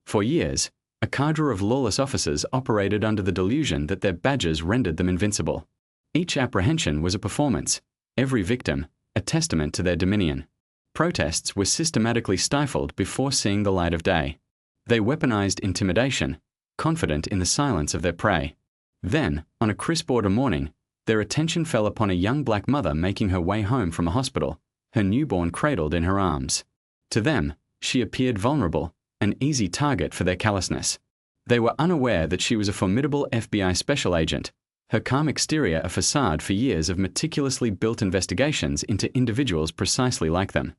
For years, a cadre of lawless officers operated under the delusion that their badges rendered them invincible. Each apprehension was a performance, every victim a testament to their dominion. Protests were systematically stifled before seeing the light of day. They weaponized intimidation, confident in the silence of their prey. Then, on a crisp autumn morning, their attention fell upon a young black mother making her way home from a hospital, her newborn cradled in her arms. To them, she appeared vulnerable, an easy target for their callousness. They were unaware that she was a formidable FBI special agent, her calm exterior a facade for years of meticulously built investigations into individuals precisely like them.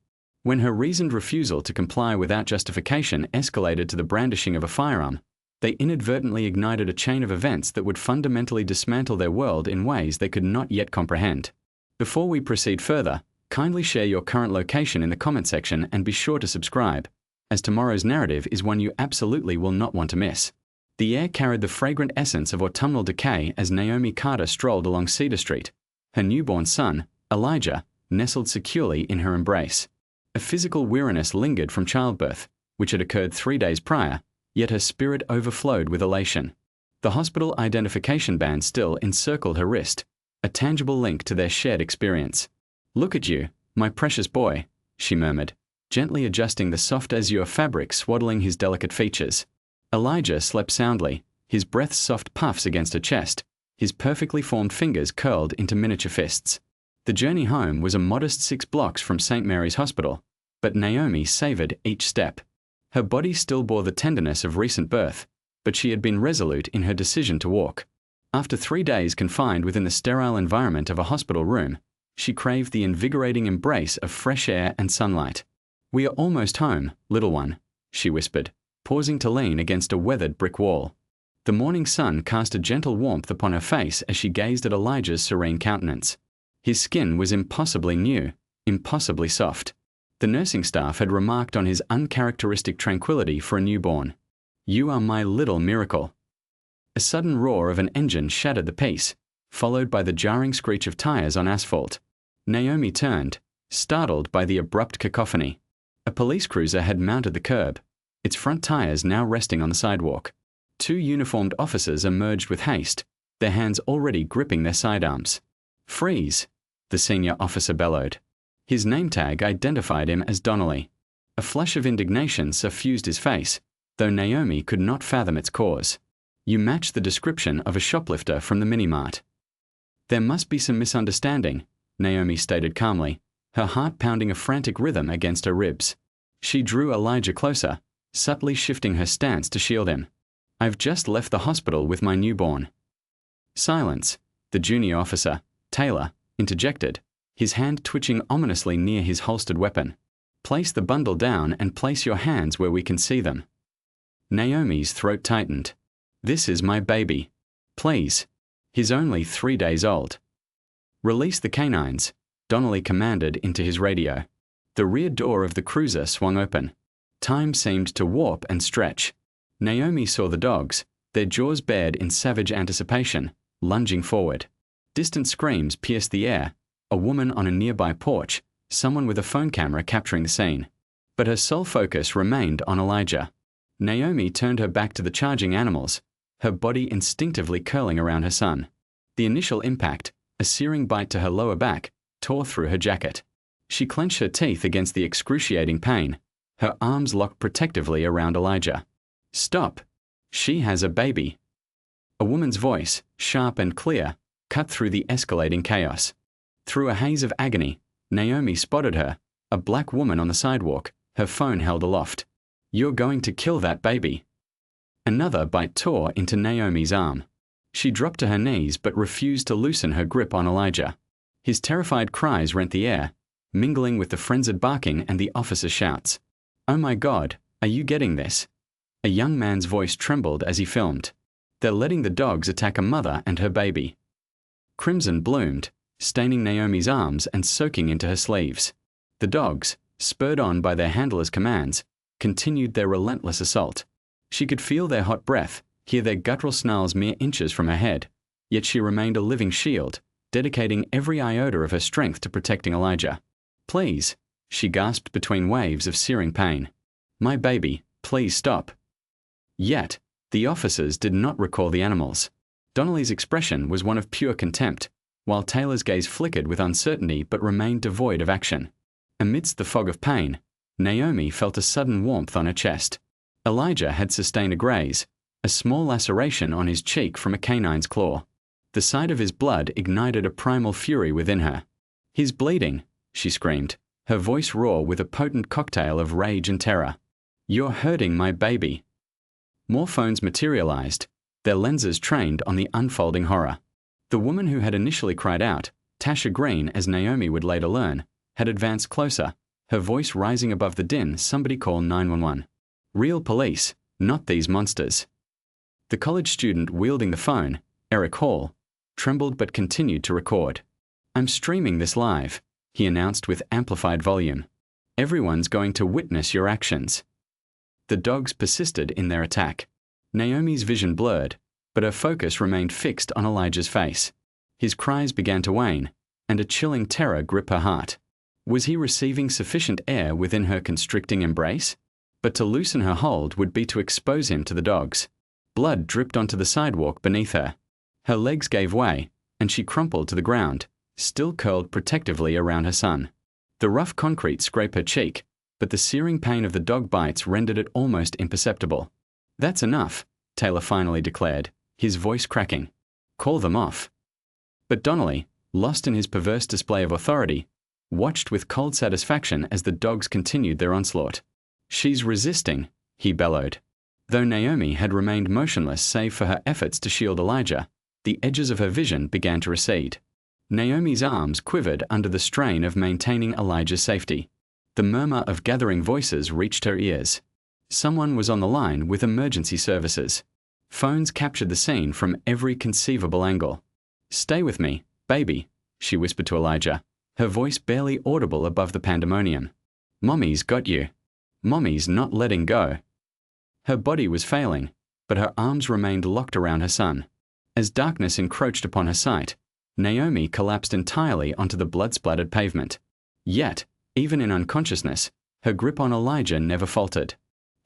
When her reasoned refusal to comply without justification escalated to the brandishing of a firearm, they inadvertently ignited a chain of events that would fundamentally dismantle their world in ways they could not yet comprehend. Before we proceed further, kindly share your current location in the comment section and be sure to subscribe, as tomorrow's narrative is one you absolutely will not want to miss. The air carried the fragrant essence of autumnal decay as Naomi Carter strolled along Cedar Street, her newborn son, Elijah, nestled securely in her embrace. A physical weariness lingered from childbirth, which had occurred 3 days prior, yet her spirit overflowed with elation. The hospital identification band still encircled her wrist, a tangible link to their shared experience. "Look at you, my precious boy," she murmured, gently adjusting the soft azure fabric swaddling his delicate features. Elijah slept soundly, his breath's soft puffs against her chest, his perfectly formed fingers curled into miniature fists. The journey home was a modest 6 blocks from St. Mary's Hospital, but Naomi savored each step. Her body still bore the tenderness of recent birth, but she had been resolute in her decision to walk. After 3 days confined within the sterile environment of a hospital room, she craved the invigorating embrace of fresh air and sunlight. "We are almost home, little one," she whispered, pausing to lean against a weathered brick wall. The morning sun cast a gentle warmth upon her face as she gazed at Elijah's serene countenance. His skin was impossibly new, impossibly soft. The nursing staff had remarked on his uncharacteristic tranquility for a newborn. "You are my little miracle." A sudden roar of an engine shattered the peace, followed by the jarring screech of tires on asphalt. Naomi turned, startled by the abrupt cacophony. A police cruiser had mounted the curb, its front tires now resting on the sidewalk. 2 uniformed officers emerged with haste, their hands already gripping their sidearms. "Freeze!" the senior officer bellowed. His name tag identified him as Donnelly. A flush of indignation suffused his face, though Naomi could not fathom its cause. "You match the description of a shoplifter from the mini-mart." "There must be some misunderstanding," Naomi stated calmly, her heart pounding a frantic rhythm against her ribs. She drew Elijah closer, subtly shifting her stance to shield him. "I've just left the hospital with my newborn." "Silence," the junior officer, Taylor, interjected, his hand twitching ominously near his holstered weapon. "Place the bundle down and place your hands where we can see them." Naomi's throat tightened. "This is my baby. Please. He's only 3 days old." "Release the canines," Donnelly commanded into his radio. The rear door of the cruiser swung open. Time seemed to warp and stretch. Naomi saw the dogs, their jaws bared in savage anticipation, lunging forward. Distant screams pierced the air, a woman on a nearby porch, someone with a phone camera capturing the scene. But her sole focus remained on Elijah. Naomi turned her back to the charging animals, her body instinctively curling around her son. The initial impact, a searing bite to her lower back, tore through her jacket. She clenched her teeth against the excruciating pain, her arms locked protectively around Elijah. "Stop! She has a baby." A woman's voice, sharp and clear, cut through the escalating chaos. Through a haze of agony, Naomi spotted her, a black woman on the sidewalk, her phone held aloft. "You're going to kill that baby." Another bite tore into Naomi's arm. She dropped to her knees but refused to loosen her grip on Elijah. His terrified cries rent the air, mingling with the frenzied barking and the officer's shouts. "Oh my God, are you getting this?" A young man's voice trembled as he filmed. "They're letting the dogs attack a mother and her baby." Crimson bloomed, staining Naomi's arms and soaking into her sleeves. The dogs, spurred on by their handler's commands, continued their relentless assault. She could feel their hot breath, hear their guttural snarls mere inches from her head, yet she remained a living shield, dedicating every iota of her strength to protecting Elijah. "Please," she gasped between waves of searing pain. "My baby, please stop." Yet, the officers did not recall the animals. Donnelly's expression was one of pure contempt, while Taylor's gaze flickered with uncertainty but remained devoid of action. Amidst the fog of pain, Naomi felt a sudden warmth on her chest. Elijah had sustained a graze, a small laceration on his cheek from a canine's claw. The sight of his blood ignited a primal fury within her. "He's bleeding," she screamed, her voice raw with a potent cocktail of rage and terror. "You're hurting my baby." More phones materialized, their lenses trained on the unfolding horror. The woman who had initially cried out, Tasha Green as Naomi would later learn, had advanced closer, her voice rising above the din. "Somebody call 911. Real police, not these monsters." The college student wielding the phone, Eric Hall, trembled but continued to record. "I'm streaming this live," he announced with amplified volume. "Everyone's going to witness your actions." The dogs persisted in their attack. Naomi's vision blurred, but her focus remained fixed on Elijah's face. His cries began to wane, and a chilling terror gripped her heart. Was he receiving sufficient air within her constricting embrace? But to loosen her hold would be to expose him to the dogs. Blood dripped onto the sidewalk beneath her. Her legs gave way, and she crumpled to the ground, still curled protectively around her son. The rough concrete scraped her cheek, but the searing pain of the dog bites rendered it almost imperceptible. "That's enough," Taylor finally declared, his voice cracking. "Call them off." But Donnelly, lost in his perverse display of authority, watched with cold satisfaction as the dogs continued their onslaught. "She's resisting," he bellowed. Though Naomi had remained motionless save for her efforts to shield Elijah, the edges of her vision began to recede. Naomi's arms quivered under the strain of maintaining Elijah's safety. The murmur of gathering voices reached her ears. Someone was on the line with emergency services. Phones captured the scene from every conceivable angle. "Stay with me, baby," she whispered to Elijah, her voice barely audible above the pandemonium. "Mommy's got you. Mommy's not letting go." Her body was failing, but her arms remained locked around her son. As darkness encroached upon her sight, Naomi collapsed entirely onto the blood-splattered pavement. Yet, even in unconsciousness, her grip on Elijah never faltered.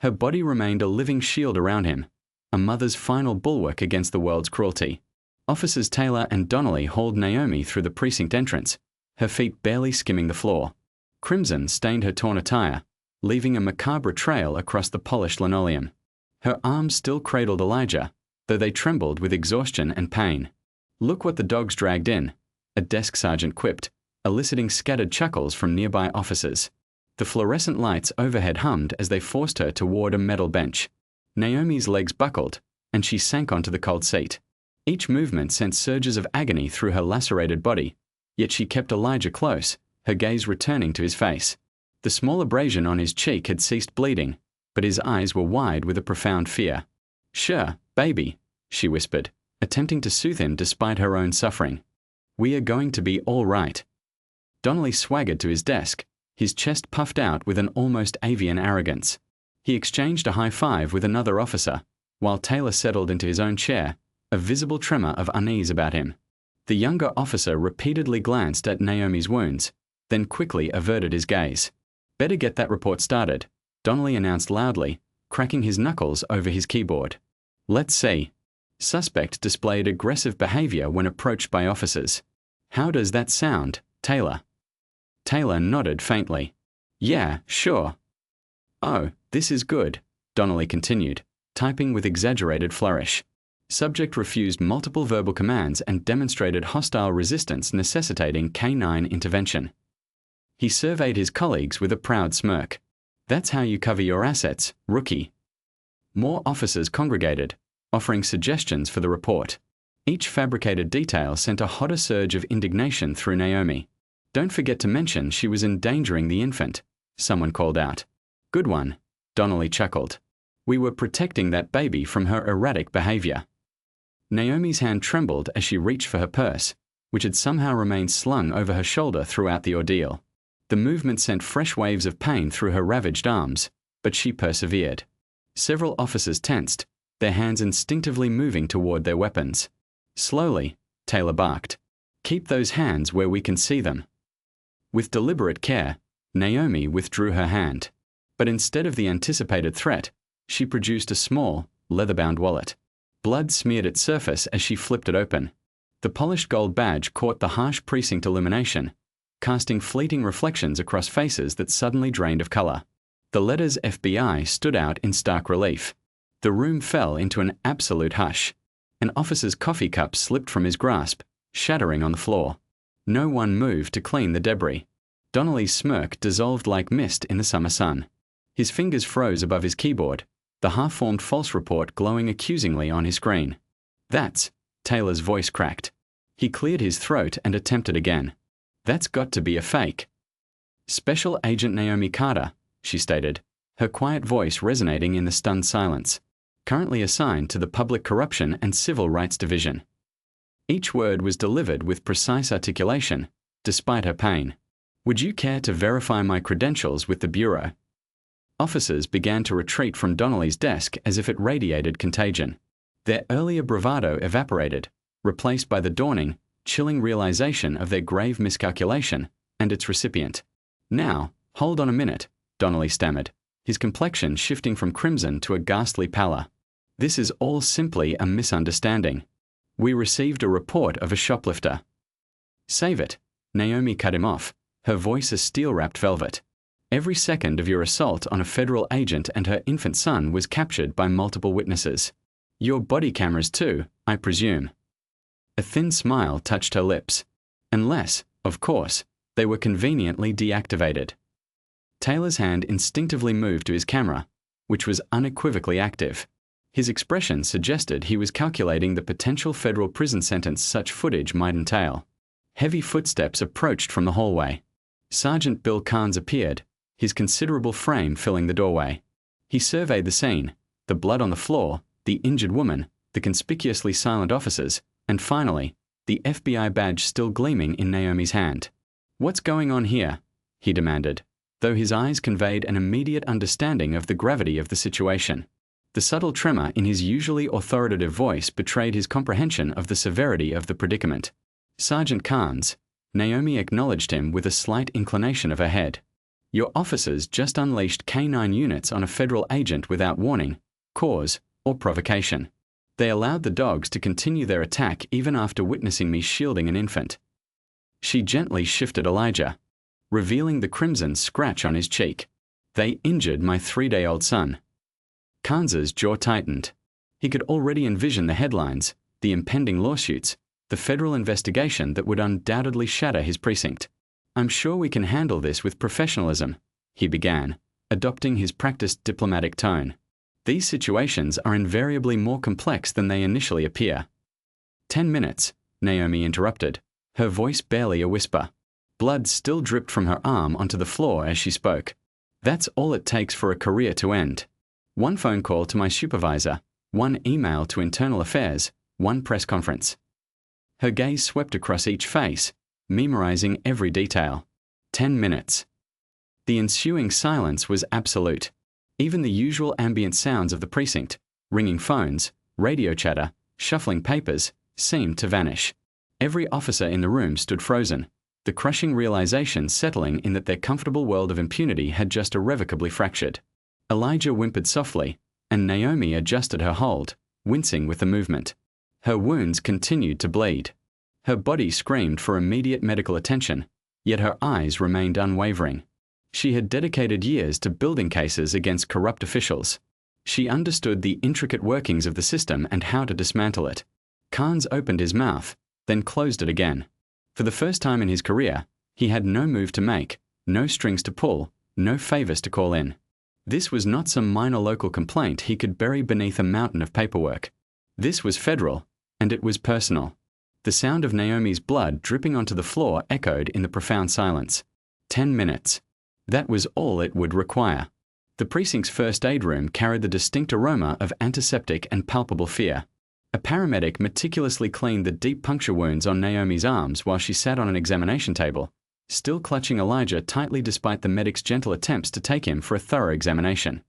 Her body remained a living shield around him, a mother's final bulwark against the world's cruelty. Officers Taylor and Donnelly hauled Naomi through the precinct entrance, her feet barely skimming the floor. Crimson stained her torn attire, leaving a macabre trail across the polished linoleum. Her arms still cradled Elijah, though they trembled with exhaustion and pain. "Look what the dogs dragged in," a desk sergeant quipped, eliciting scattered chuckles from nearby officers. The fluorescent lights overhead hummed as they forced her toward a metal bench. Naomi's legs buckled, and she sank onto the cold seat. Each movement sent surges of agony through her lacerated body, yet she kept Elijah close, her gaze returning to his face. The small abrasion on his cheek had ceased bleeding, but his eyes were wide with a profound fear. "Sure, baby," she whispered, attempting to soothe him despite her own suffering. "We are going to be all right." Donnelly swaggered to his desk, his chest puffed out with an almost avian arrogance. He exchanged a high five with another officer, while Taylor settled into his own chair, a visible tremor of unease about him. The younger officer repeatedly glanced at Naomi's wounds, then quickly averted his gaze. "Better get that report started," Donnelly announced loudly, cracking his knuckles over his keyboard. "Let's see." Suspect displayed aggressive behavior when approached by officers. "How does that sound, Taylor?" Taylor nodded faintly. "Yeah, sure." "Oh, this is good," Donnelly continued, typing with exaggerated flourish. Subject refused multiple verbal commands and demonstrated hostile resistance necessitating canine intervention. He surveyed his colleagues with a proud smirk. "That's how you cover your assets, rookie." More officers congregated, offering suggestions for the report. Each fabricated detail sent a hotter surge of indignation through Naomi. "Don't forget to mention she was endangering the infant," someone called out. "Good one," Donnelly chuckled. "We were protecting that baby from her erratic behavior." Naomi's hand trembled as she reached for her purse, which had somehow remained slung over her shoulder throughout the ordeal. The movement sent fresh waves of pain through her ravaged arms, but she persevered. Several officers tensed, their hands instinctively moving toward their weapons. "Slowly," Taylor barked. "Keep those hands where we can see them." With deliberate care, Naomi withdrew her hand. But instead of the anticipated threat, she produced a small, leather-bound wallet. Blood smeared its surface as she flipped it open. The polished gold badge caught the harsh precinct illumination, casting fleeting reflections across faces that suddenly drained of color. The letters FBI stood out in stark relief. The room fell into an absolute hush. An officer's coffee cup slipped from his grasp, shattering on the floor. No one moved to clean the debris. Donnelly's smirk dissolved like mist in the summer sun. His fingers froze above his keyboard, the half-formed false report glowing accusingly on his screen. "That's," Taylor's voice cracked. He cleared his throat and attempted again. "That's got to be a fake." "Special Agent Naomi Carter," she stated, her quiet voice resonating in the stunned silence. "Currently assigned to the Public Corruption and Civil Rights Division." Each word was delivered with precise articulation, despite her pain. "Would you care to verify my credentials with the Bureau?" Officers began to retreat from Donnelly's desk as if it radiated contagion. Their earlier bravado evaporated, replaced by the dawning, chilling realization of their grave miscalculation and its recipient. "Now, hold on a minute," Donnelly stammered, his complexion shifting from crimson to a ghastly pallor. "This is all simply a misunderstanding. We received a report of a shoplifter." "Save it," Naomi cut him off, her voice a steel-wrapped velvet. "Every second of your assault on a federal agent and her infant son was captured by multiple witnesses. Your body cameras too, I presume." A thin smile touched her lips. Unless, of course, they were conveniently deactivated. Taylor's hand instinctively moved to his camera, which was unequivocally active. His expression suggested he was calculating the potential federal prison sentence such footage might entail. Heavy footsteps approached from the hallway. Sergeant Bill Carnes appeared, his considerable frame filling the doorway. He surveyed the scene, the blood on the floor, the injured woman, the conspicuously silent officers, and finally, the FBI badge still gleaming in Naomi's hand. "What's going on here?" he demanded, though his eyes conveyed an immediate understanding of the gravity of the situation. The subtle tremor in his usually authoritative voice betrayed his comprehension of the severity of the predicament. "Sergeant Carnes," Naomi acknowledged him with a slight inclination of her head. "Your officers just unleashed K-9 units on a federal agent without warning, cause, or provocation. They allowed the dogs to continue their attack even after witnessing me shielding an infant." She gently shifted Elijah, revealing the crimson scratch on his cheek. "They injured my 3-day-old son." Carnes's jaw tightened. He could already envision the headlines, the impending lawsuits, the federal investigation that would undoubtedly shatter his precinct. "I'm sure we can handle this with professionalism," he began, adopting his practiced diplomatic tone. "These situations are invariably more complex than they initially appear." "10 minutes," Naomi interrupted, her voice barely a whisper. Blood still dripped from her arm onto the floor as she spoke. "That's all it takes for a career to end. One phone call to my supervisor, one email to Internal Affairs, one press conference." Her gaze swept across each face, memorizing every detail. 10 minutes. The ensuing silence was absolute. Even the usual ambient sounds of the precinct, ringing phones, radio chatter, shuffling papers, seemed to vanish. Every officer in the room stood frozen, the crushing realization settling in that their comfortable world of impunity had just irrevocably fractured. Elijah whimpered softly, and Naomi adjusted her hold, wincing with the movement. Her wounds continued to bleed. Her body screamed for immediate medical attention, yet her eyes remained unwavering. She had dedicated years to building cases against corrupt officials. She understood the intricate workings of the system and how to dismantle it. Carnes opened his mouth, then closed it again. For the first time in his career, he had no move to make, no strings to pull, no favors to call in. This was not some minor local complaint he could bury beneath a mountain of paperwork. This was federal, and it was personal. The sound of Naomi's blood dripping onto the floor echoed in the profound silence. 10 minutes. That was all it would require. The precinct's first aid room carried the distinct aroma of antiseptic and palpable fear. A paramedic meticulously cleaned the deep puncture wounds on Naomi's arms while she sat on an examination table, still clutching Elijah tightly despite the medic's gentle attempts to take him for a thorough examination.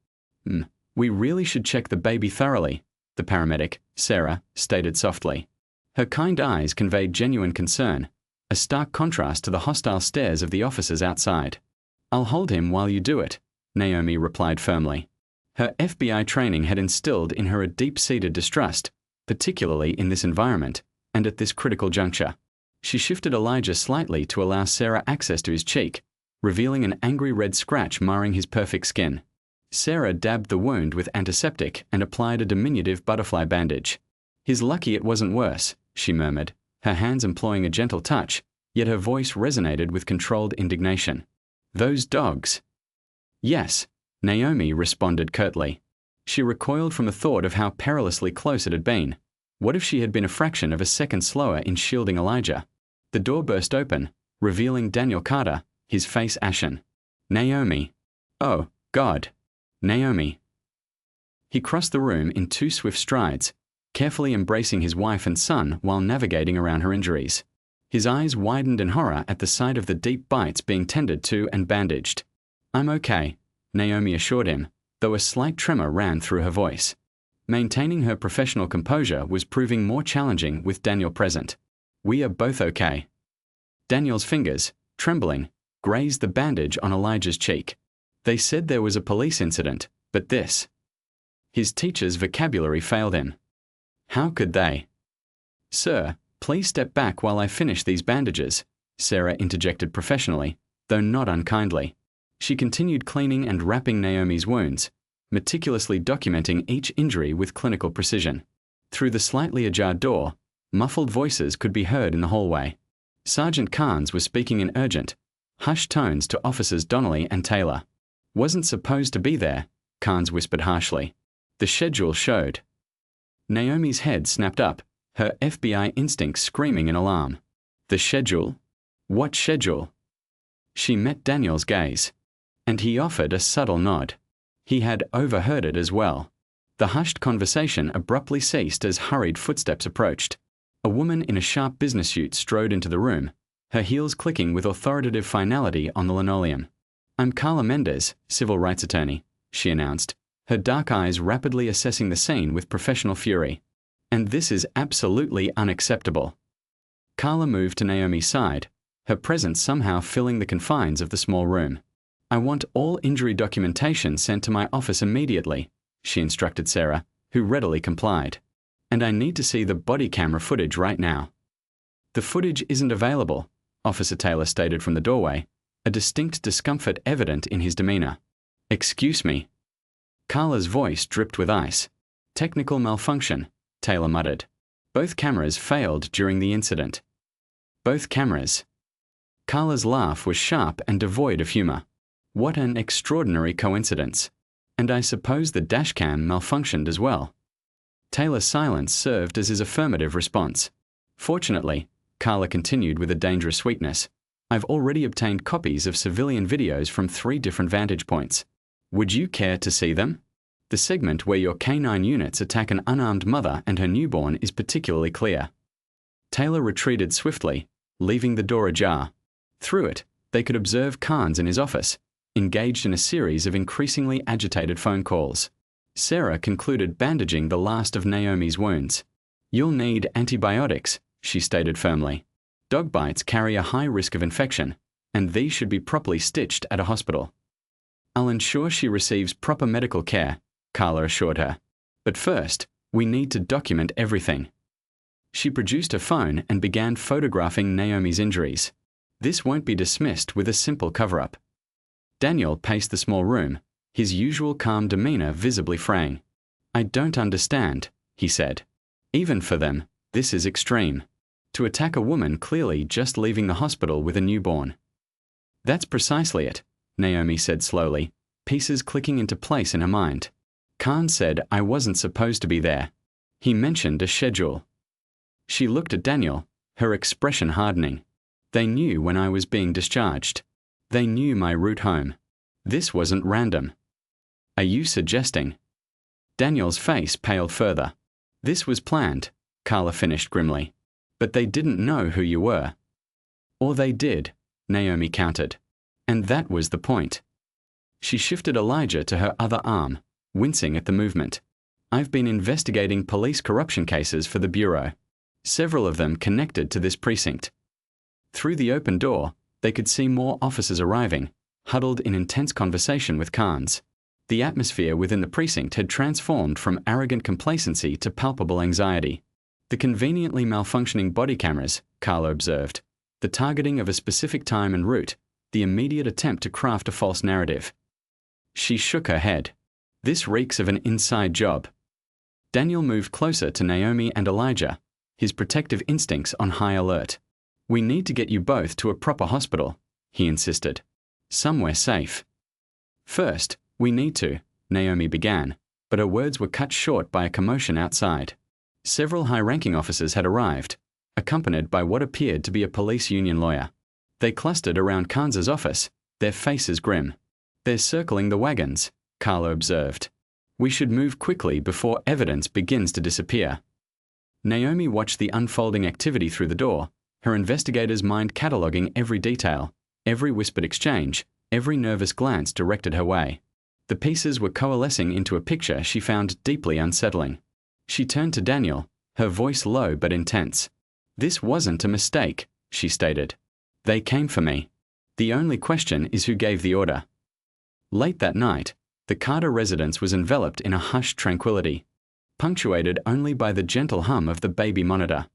We really should check the baby thoroughly," the paramedic, Sarah, stated softly. Her kind eyes conveyed genuine concern, a stark contrast to the hostile stares of the officers outside. "I'll hold him while you do it," Naomi replied firmly. Her FBI training had instilled in her a deep-seated distrust, particularly in this environment and at this critical juncture. She shifted Elijah slightly to allow Sarah access to his cheek, revealing an angry red scratch marring his perfect skin. Sarah dabbed the wound with antiseptic and applied a diminutive butterfly bandage. "He's lucky it wasn't worse," she murmured, her hands employing a gentle touch, yet her voice resonated with controlled indignation. "Those dogs." "Yes," Naomi responded curtly. She recoiled from the thought of how perilously close it had been. What if she had been a fraction of a second slower in shielding Elijah? The door burst open, revealing Daniel Carter, his face ashen. "Naomi." "Oh, God." "Naomi." He crossed the room in 2 swift strides, carefully embracing his wife and son while navigating around her injuries. His eyes widened in horror at the sight of the deep bites being tended to and bandaged. "I'm okay," Naomi assured him, though a slight tremor ran through her voice. Maintaining her professional composure was proving more challenging with Daniel present. "We are both okay." Daniel's fingers, trembling, grazed the bandage on Elijah's cheek. "They said there was a police incident, but this..." His teacher's vocabulary failed him. "How could they?" "Sir, please step back while I finish these bandages," Sarah interjected professionally, though not unkindly. She continued cleaning and wrapping Naomi's wounds, meticulously documenting each injury with clinical precision. Through the slightly ajar door, muffled voices could be heard in the hallway. Sergeant Carnes was speaking in urgent, hushed tones to Officers Donnelly and Taylor. "Wasn't supposed to be there," Carnes whispered harshly. "The schedule showed." Naomi's head snapped up, her FBI instinct screaming in alarm. "The schedule? What schedule?" She met Daniel's gaze, and he offered a subtle nod. He had overheard it as well. The hushed conversation abruptly ceased as hurried footsteps approached. A woman in a sharp business suit strode into the room, her heels clicking with authoritative finality on the linoleum. "I'm Carla Mendez, civil rights attorney," she announced, her dark eyes rapidly assessing the scene with professional fury. "And this is absolutely unacceptable." Carla moved to Naomi's side, her presence somehow filling the confines of the small room. "I want all injury documentation sent to my office immediately," she instructed Sarah, who readily complied. "And I need to see the body camera footage right now." "The footage isn't available," Officer Taylor stated from the doorway, a distinct discomfort evident in his demeanor. "Excuse me." Carla's voice dripped with ice. "Technical malfunction," Taylor muttered. "Both cameras failed during the incident." "Both cameras." Carla's laugh was sharp and devoid of humor. "What an extraordinary coincidence. And I suppose the dashcam malfunctioned as well." Taylor's silence served as his affirmative response. "Fortunately," Carla continued with a dangerous sweetness, "I've already obtained copies of civilian videos from 3 different vantage points. Would you care to see them? The segment where your canine units attack an unarmed mother and her newborn is particularly clear." Taylor retreated swiftly, leaving the door ajar. Through it, they could observe Carnes in his office, engaged in a series of increasingly agitated phone calls. Sarah concluded bandaging the last of Naomi's wounds. "You'll need antibiotics," she stated firmly. "Dog bites carry a high risk of infection, and these should be properly stitched at a hospital." "I'll ensure she receives proper medical care," Carla assured her. "But first, we need to document everything." She produced her phone and began photographing Naomi's injuries. This won't be dismissed with a simple cover-up. Daniel paced the small room, his usual calm demeanor visibly fraying. "I don't understand," he said. "Even for them, this is extreme. To attack a woman clearly just leaving the hospital with a newborn." "That's precisely it," Naomi said slowly, pieces clicking into place in her mind. "Khan said I wasn't supposed to be there. He mentioned a schedule." She looked at Daniel, her expression hardening. "They knew when I was being discharged. They knew my route home. This wasn't random." "Are you suggesting?" Daniel's face paled further. "This was planned," Carla finished grimly. "But they didn't know who you were." "Or they did," Naomi countered. "And that was the point." She shifted Elijah to her other arm, wincing at the movement. "I've been investigating police corruption cases for the Bureau. Several of them connected to this precinct." Through the open door, they could see more officers arriving, huddled in intense conversation with Carnes. The atmosphere within the precinct had transformed from arrogant complacency to palpable anxiety. The conveniently malfunctioning body cameras, Carla observed, the targeting of a specific time and route, the immediate attempt to craft a false narrative. She shook her head. This reeks of an inside job. Daniel moved closer to Naomi and Elijah, his protective instincts on high alert. We need to get you both to a proper hospital, he insisted. Somewhere safe. First, we need to, Naomi began, but her words were cut short by a commotion outside. Several high-ranking officers had arrived, accompanied by what appeared to be a police union lawyer. They clustered around Kansas' office, their faces grim. They're circling the wagons, Carla observed. We should move quickly before evidence begins to disappear. Naomi watched the unfolding activity through the door, her investigator's mind cataloguing every detail, every whispered exchange, every nervous glance directed her way. The pieces were coalescing into a picture she found deeply unsettling. She turned to Daniel, her voice low but intense. This wasn't a mistake, she stated. They came for me. The only question is who gave the order. Late that night, the Carter residence was enveloped in a hushed tranquility, punctuated only by the gentle hum of the baby monitor.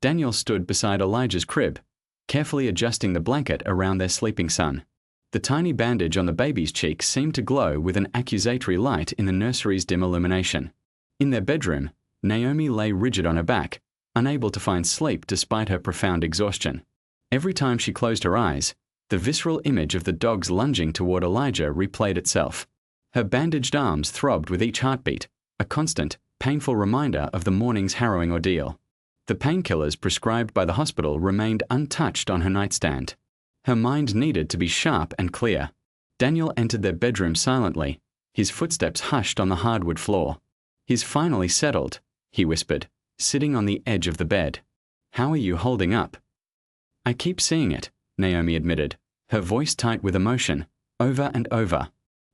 Daniel stood beside Elijah's crib, carefully adjusting the blanket around their sleeping son. The tiny bandage on the baby's cheek seemed to glow with an accusatory light in the nursery's dim illumination. In their bedroom, Naomi lay rigid on her back, unable to find sleep despite her profound exhaustion. Every time she closed her eyes, the visceral image of the dogs lunging toward Elijah replayed itself. Her bandaged arms throbbed with each heartbeat, a constant, painful reminder of the morning's harrowing ordeal. The painkillers prescribed by the hospital remained untouched on her nightstand. Her mind needed to be sharp and clear. Daniel entered their bedroom silently, his footsteps hushed on the hardwood floor. He's finally settled, he whispered, sitting on the edge of the bed. How are you holding up? I keep seeing it, Naomi admitted, her voice tight with emotion, over and over.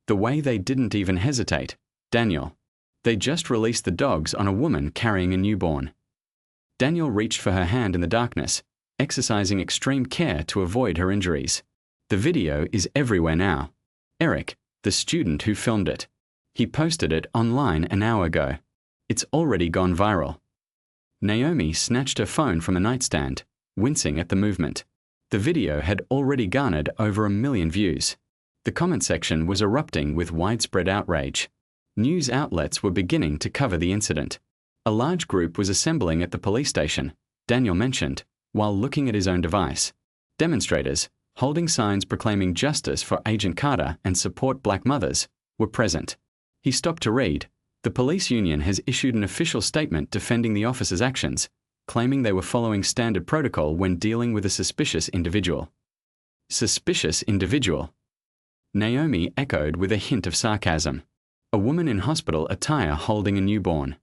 The way they didn't even hesitate. Daniel. They just released the dogs on a woman carrying a newborn. Daniel reached for her hand in the darkness, exercising extreme care to avoid her injuries. The video is everywhere now. Eric, the student who filmed it. He posted it online an hour ago. It's already gone viral. Naomi snatched her phone from the nightstand, wincing at the movement. The video had already garnered over 1 million views. The comment section was erupting with widespread outrage. News outlets were beginning to cover the incident. A large group was assembling at the police station, Daniel mentioned, while looking at his own device. Demonstrators, holding signs proclaiming justice for Agent Carter and support black mothers, were present. He stopped to read. The police union has issued an official statement defending the officers' actions, claiming they were following standard protocol when dealing with a suspicious individual. Suspicious individual. Naomi echoed with a hint of sarcasm. A woman in hospital attire holding a newborn.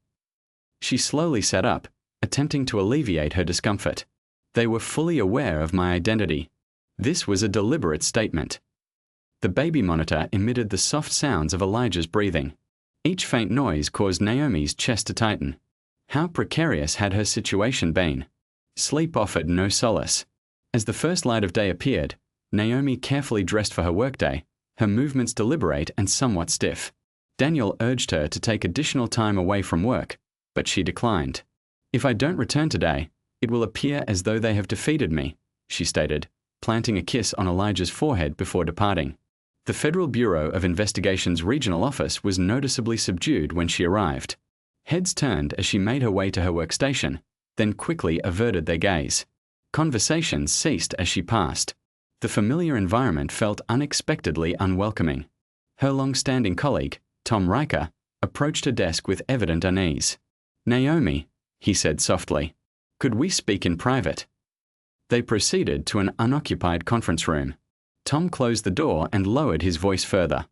She slowly sat up, attempting to alleviate her discomfort. They were fully aware of my identity. This was a deliberate statement. The baby monitor emitted the soft sounds of Elijah's breathing. Each faint noise caused Naomi's chest to tighten. How precarious had her situation been? Sleep offered no solace. As the first light of day appeared, Naomi carefully dressed for her workday, her movements deliberate and somewhat stiff. Daniel urged her to take additional time away from work, but she declined. If I don't return today, it will appear as though they have defeated me, she stated, planting a kiss on Elijah's forehead before departing. The Federal Bureau of Investigation's regional office was noticeably subdued when she arrived. Heads turned as she made her way to her workstation, then quickly averted their gaze. Conversations ceased as she passed. The familiar environment felt unexpectedly unwelcoming. Her long-standing colleague, Tom Riker, approached her desk with evident unease. Naomi, he said softly, could we speak in private? They proceeded to an unoccupied conference room. Tom closed the door and lowered his voice further.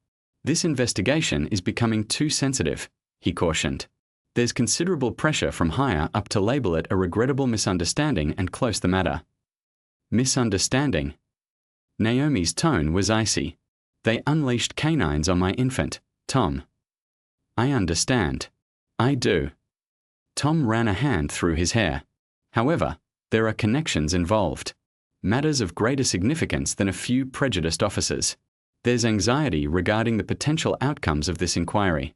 This investigation is becoming too sensitive, he cautioned. There's considerable pressure from higher up to label it a regrettable misunderstanding and close the matter. Misunderstanding? Naomi's tone was icy. They unleashed canines on my infant, Tom. I understand. I do. Tom ran a hand through his hair. However, there are connections involved. Matters of greater significance than a few prejudiced officers. There's anxiety regarding the potential outcomes of this inquiry.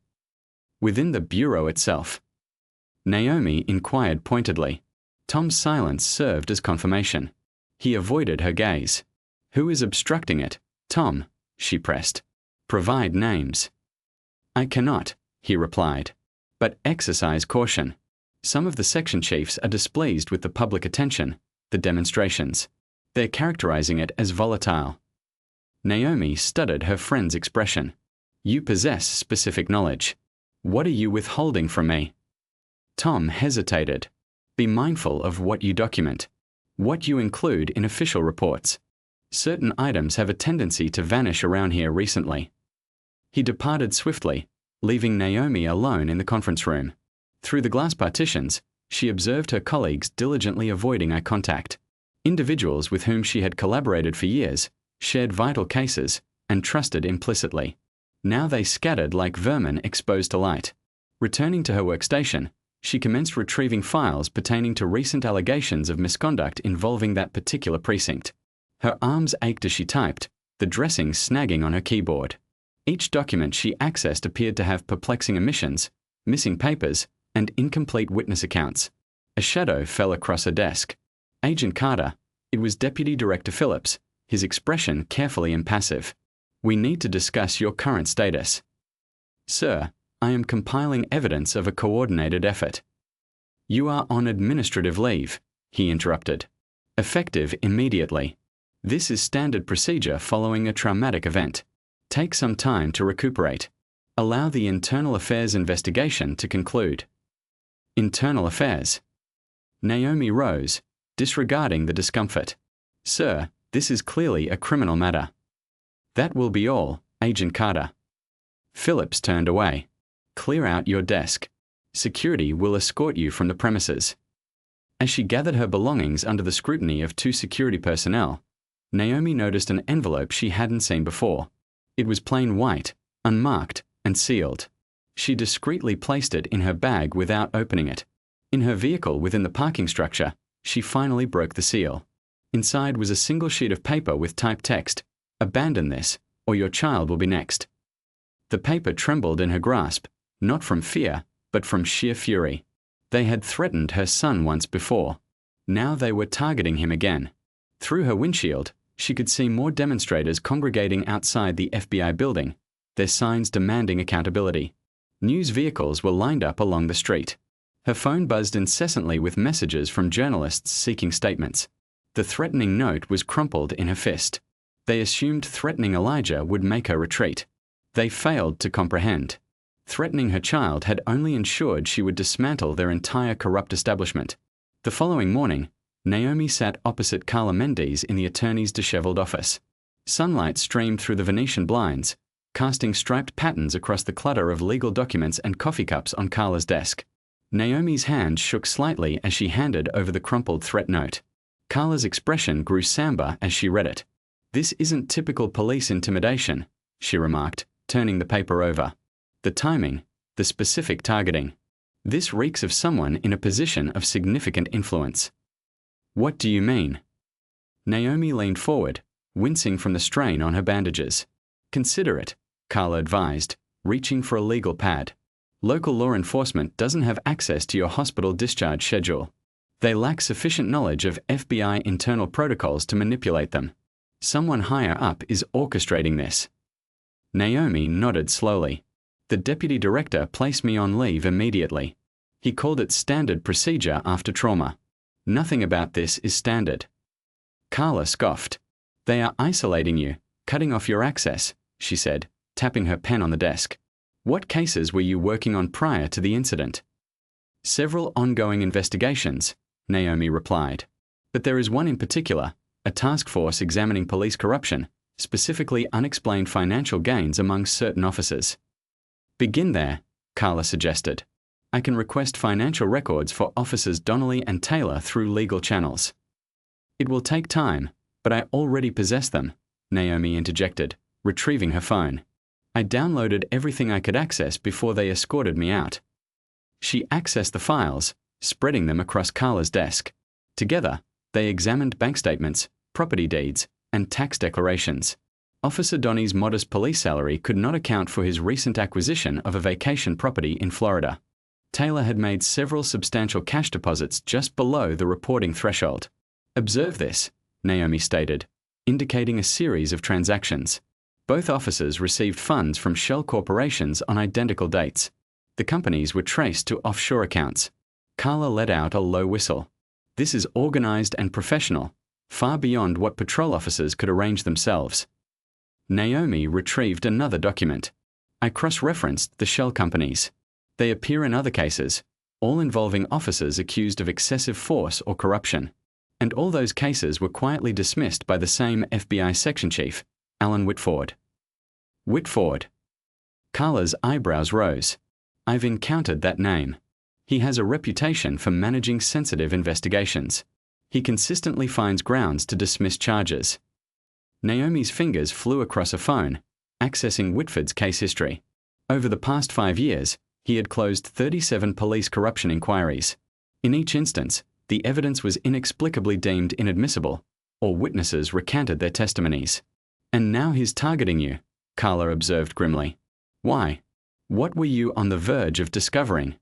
Within the Bureau itself. Naomi inquired pointedly. Tom's silence served as confirmation. He avoided her gaze. Who is obstructing it? Tom, she pressed. Provide names. I cannot, he replied. But exercise caution. Some of the section chiefs are displeased with the public attention, the demonstrations. They're characterizing it as volatile. Naomi studied her friend's expression. You possess specific knowledge. What are you withholding from me? Tom hesitated. Be mindful of what you document, what you include in official reports. Certain items have a tendency to vanish around here recently. He departed swiftly, leaving Naomi alone in the conference room. Through the glass partitions, she observed her colleagues diligently avoiding eye contact. Individuals with whom she had collaborated for years, shared vital cases, and trusted implicitly. Now they scattered like vermin exposed to light. Returning to her workstation, she commenced retrieving files pertaining to recent allegations of misconduct involving that particular precinct. Her arms ached as she typed, the dressing snagging on her keyboard. Each document she accessed appeared to have perplexing omissions, missing papers, and incomplete witness accounts. A shadow fell across her desk. Agent Carter, it was Deputy Director Phillips, his expression carefully impassive. We need to discuss your current status. Sir, I am compiling evidence of a coordinated effort. You are on administrative leave, he interrupted. Effective immediately. This is standard procedure following a traumatic event. Take some time to recuperate. Allow the internal affairs investigation to conclude. Internal affairs. Naomi rose, disregarding the discomfort. Sir, this is clearly a criminal matter. That will be all, Agent Carter. Phillips turned away. Clear out your desk. Security will escort you from the premises. As she gathered her belongings under the scrutiny of two security personnel, Naomi noticed an envelope she hadn't seen before. It was plain white, unmarked, and sealed. She discreetly placed it in her bag without opening it. In her vehicle within the parking structure, she finally broke the seal. Inside was a single sheet of paper with typed text, "Abandon this, or your child will be next." The paper trembled in her grasp, not from fear, but from sheer fury. They had threatened her son once before. Now they were targeting him again. Through her windshield, she could see more demonstrators congregating outside the FBI building, their signs demanding accountability. News vehicles were lined up along the street. Her phone buzzed incessantly with messages from journalists seeking statements. The threatening note was crumpled in her fist. They assumed threatening Elijah would make her retreat. They failed to comprehend. Threatening her child had only ensured she would dismantle their entire corrupt establishment. The following morning, Naomi sat opposite Carla Mendes in the attorney's disheveled office. Sunlight streamed through the Venetian blinds, casting striped patterns across the clutter of legal documents and coffee cups on Carla's desk. Naomi's hand shook slightly as she handed over the crumpled threat note. Carla's expression grew somber as she read it. This isn't typical police intimidation, she remarked, turning the paper over. The timing, the specific targeting. This reeks of someone in a position of significant influence. What do you mean? Naomi leaned forward, wincing from the strain on her bandages. Consider it, Carla advised, reaching for a legal pad. Local law enforcement doesn't have access to your hospital discharge schedule. They lack sufficient knowledge of FBI internal protocols to manipulate them. Someone higher up is orchestrating this. Naomi nodded slowly. The deputy director placed me on leave immediately. He called it standard procedure after trauma. Nothing about this is standard. Carla scoffed. They are isolating you, cutting off your access, she said, tapping her pen on the desk. What cases were you working on prior to the incident? Several ongoing investigations, Naomi replied. But there is one in particular, a task force examining police corruption, specifically unexplained financial gains among certain officers. Begin there, Carla suggested. I can request financial records for officers Donnelly and Taylor through legal channels. It will take time, but I already possess them, Naomi interjected, retrieving her phone. I downloaded everything I could access before they escorted me out. She accessed the files, spreading them across Carla's desk. Together, they examined bank statements, property deeds, and tax declarations. Officer Donnie's modest police salary could not account for his recent acquisition of a vacation property in Florida. Taylor had made several substantial cash deposits just below the reporting threshold. "Observe this," Naomi stated, indicating a series of transactions. Both officers received funds from shell corporations on identical dates. The companies were traced to offshore accounts. Carla let out a low whistle. "This is organized and professional, far beyond what patrol officers could arrange themselves." Naomi retrieved another document. "I cross-referenced the shell companies. They appear in other cases, all involving officers accused of excessive force or corruption. And all those cases were quietly dismissed by the same FBI section chief, Alan Whitford." "Whitford." Carla's eyebrows rose. "I've encountered that name. He has a reputation for managing sensitive investigations. He consistently finds grounds to dismiss charges." Naomi's fingers flew across a phone, accessing Whitford's case history. Over the past 5 years, he had closed 37 police corruption inquiries. In each instance, the evidence was inexplicably deemed inadmissible, or witnesses recanted their testimonies. "And now he's targeting you," Carla observed grimly. "Why? What were you on the verge of discovering?"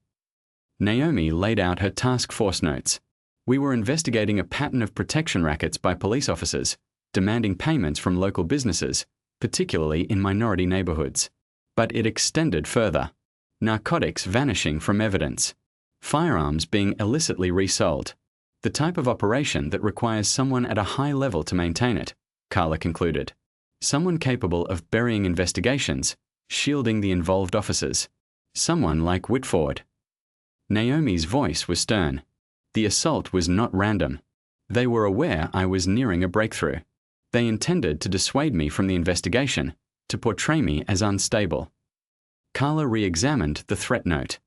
Naomi laid out her task force notes. "We were investigating a pattern of protection rackets by police officers, demanding payments from local businesses, particularly in minority neighborhoods. But it extended further. Narcotics vanishing from evidence. Firearms being illicitly resold. The type of operation that requires someone at a high level to maintain it," Carla concluded. "Someone capable of burying investigations, shielding the involved officers. Someone like Whitford." Naomi's voice was stern. "The assault was not random. They were aware I was nearing a breakthrough. They intended to dissuade me from the investigation, to portray me as unstable." Carla re-examined the threat note.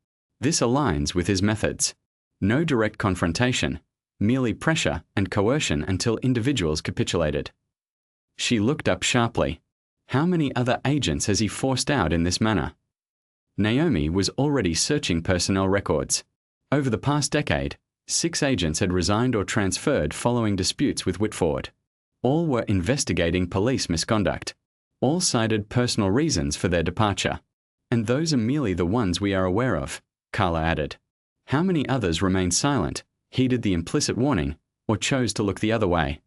"This aligns with his methods. No direct confrontation, merely pressure and coercion until individuals capitulated." She looked up sharply. "How many other agents has he forced out in this manner?" Naomi was already searching personnel records. Over the past decade, 6 agents had resigned or transferred following disputes with Whitford. All were investigating police misconduct. All cited personal reasons for their departure. "And those are merely the ones we are aware of," Carla added. "How many others remained silent, heeded the implicit warning, or chose to look the other way?"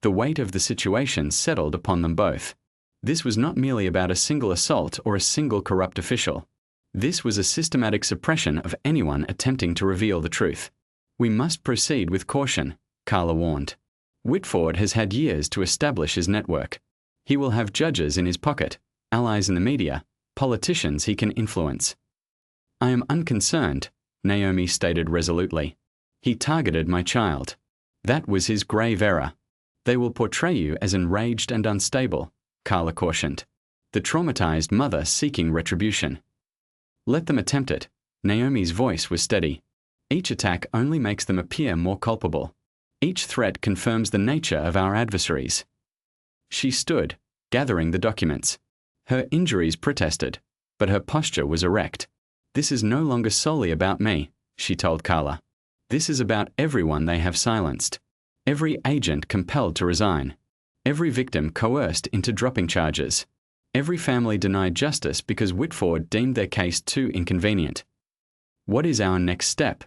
The weight of the situation settled upon them both. This was not merely about a single assault or a single corrupt official. This was a systematic suppression of anyone attempting to reveal the truth. "We must proceed with caution," Carla warned. "Whitford has had years to establish his network. He will have judges in his pocket, allies in the media, politicians he can influence." "I am unconcerned," Naomi stated resolutely. "He targeted my child. That was his grave error. They will portray you as enraged and unstable," Carla cautioned. "The traumatized mother seeking retribution." "Let them attempt it." Naomi's voice was steady. "Each attack only makes them appear more culpable. Each threat confirms the nature of our adversaries." She stood, gathering the documents. Her injuries protested, but her posture was erect. "This is no longer solely about me," she told Carla. "This is about everyone they have silenced. Every agent compelled to resign. Every victim coerced into dropping charges. Every family denied justice because Whitford deemed their case too inconvenient." "What is our next step?"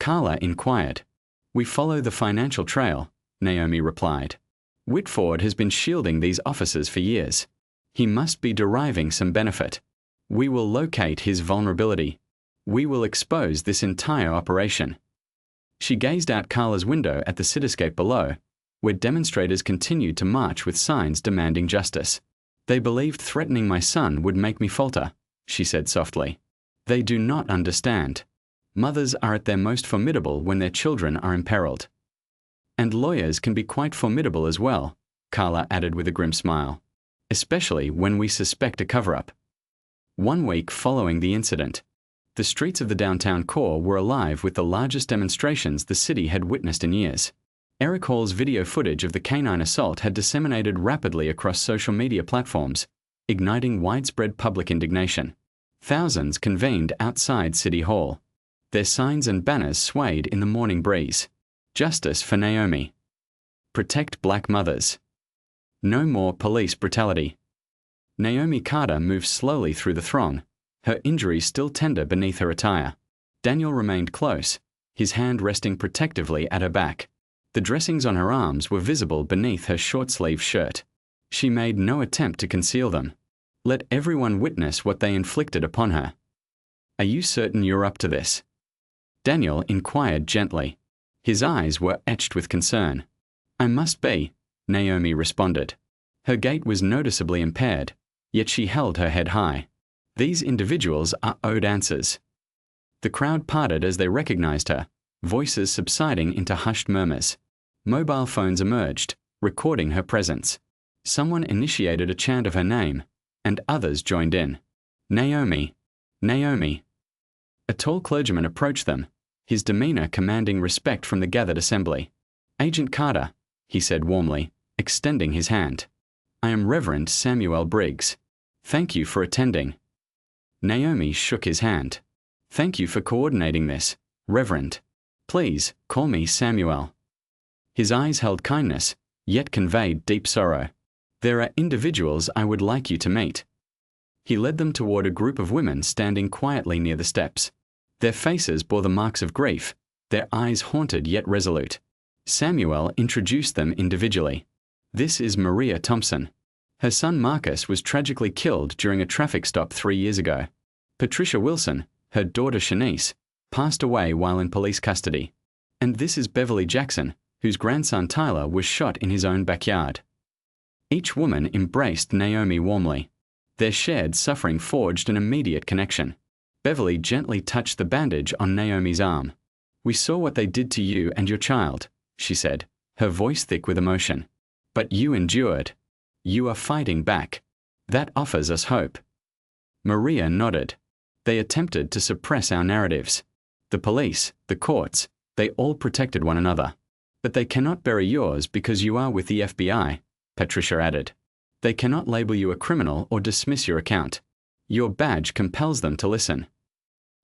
Carla inquired. "We follow the financial trail," Naomi replied. "Whitford has been shielding these officers for years. He must be deriving some benefit. We will locate his vulnerability. We will expose this entire operation." She gazed out Carla's window at the cityscape below, where demonstrators continued to march with signs demanding justice. "They believed threatening my son would make me falter," she said softly. "They do not understand. Mothers are at their most formidable when their children are imperiled." "And lawyers can be quite formidable as well," Carla added with a grim smile. "Especially when we suspect a cover-up." 1 week following the incident, the streets of the downtown core were alive with the largest demonstrations the city had witnessed in years. Eric Hall's video footage of the canine assault had disseminated rapidly across social media platforms, igniting widespread public indignation. Thousands convened outside City Hall. Their signs and banners swayed in the morning breeze. "Justice for Naomi. Protect Black mothers." No more police brutality. Naomi Carter moved slowly through the throng, her injuries still tender beneath her attire. Daniel remained close, his hand resting protectively at her back. The dressings on her arms were visible beneath her short-sleeved shirt. She made no attempt to conceal them. Let everyone witness what they inflicted upon her. Are you certain you're up to this? Daniel inquired gently. His eyes were etched with concern. I must be, Naomi responded. Her gait was noticeably impaired, yet she held her head high. These individuals are owed answers. The crowd parted as they recognized her, voices subsiding into hushed murmurs. Mobile phones emerged, recording her presence. Someone initiated a chant of her name, and others joined in. Naomi, Naomi. A tall clergyman approached them, his demeanor commanding respect from the gathered assembly. Agent Carter, he said warmly, extending his hand. I am Reverend Samuel Briggs. Thank you for attending. Naomi shook his hand. Thank you for coordinating this, Reverend. Please, call me Samuel. His eyes held kindness, yet conveyed deep sorrow. There are individuals I would like you to meet. He led them toward a group of women standing quietly near the steps. Their faces bore the marks of grief, their eyes haunted yet resolute. Samuel introduced them individually. This is Maria Thompson. Her son Marcus was tragically killed during a traffic stop 3 years ago. Patricia Wilson, her daughter Shanice, passed away while in police custody. And this is Beverly Jackson, whose grandson Tyler was shot in his own backyard. Each woman embraced Naomi warmly. Their shared suffering forged an immediate connection. Beverly gently touched the bandage on Naomi's arm. We saw what they did to you and your child, she said, her voice thick with emotion. But you endured. You are fighting back. That offers us hope. Maria nodded. They attempted to suppress our narratives. The police, the courts, they all protected one another. But they cannot bury yours because you are with the FBI, Patricia added. They cannot label you a criminal or dismiss your account. Your badge compels them to listen.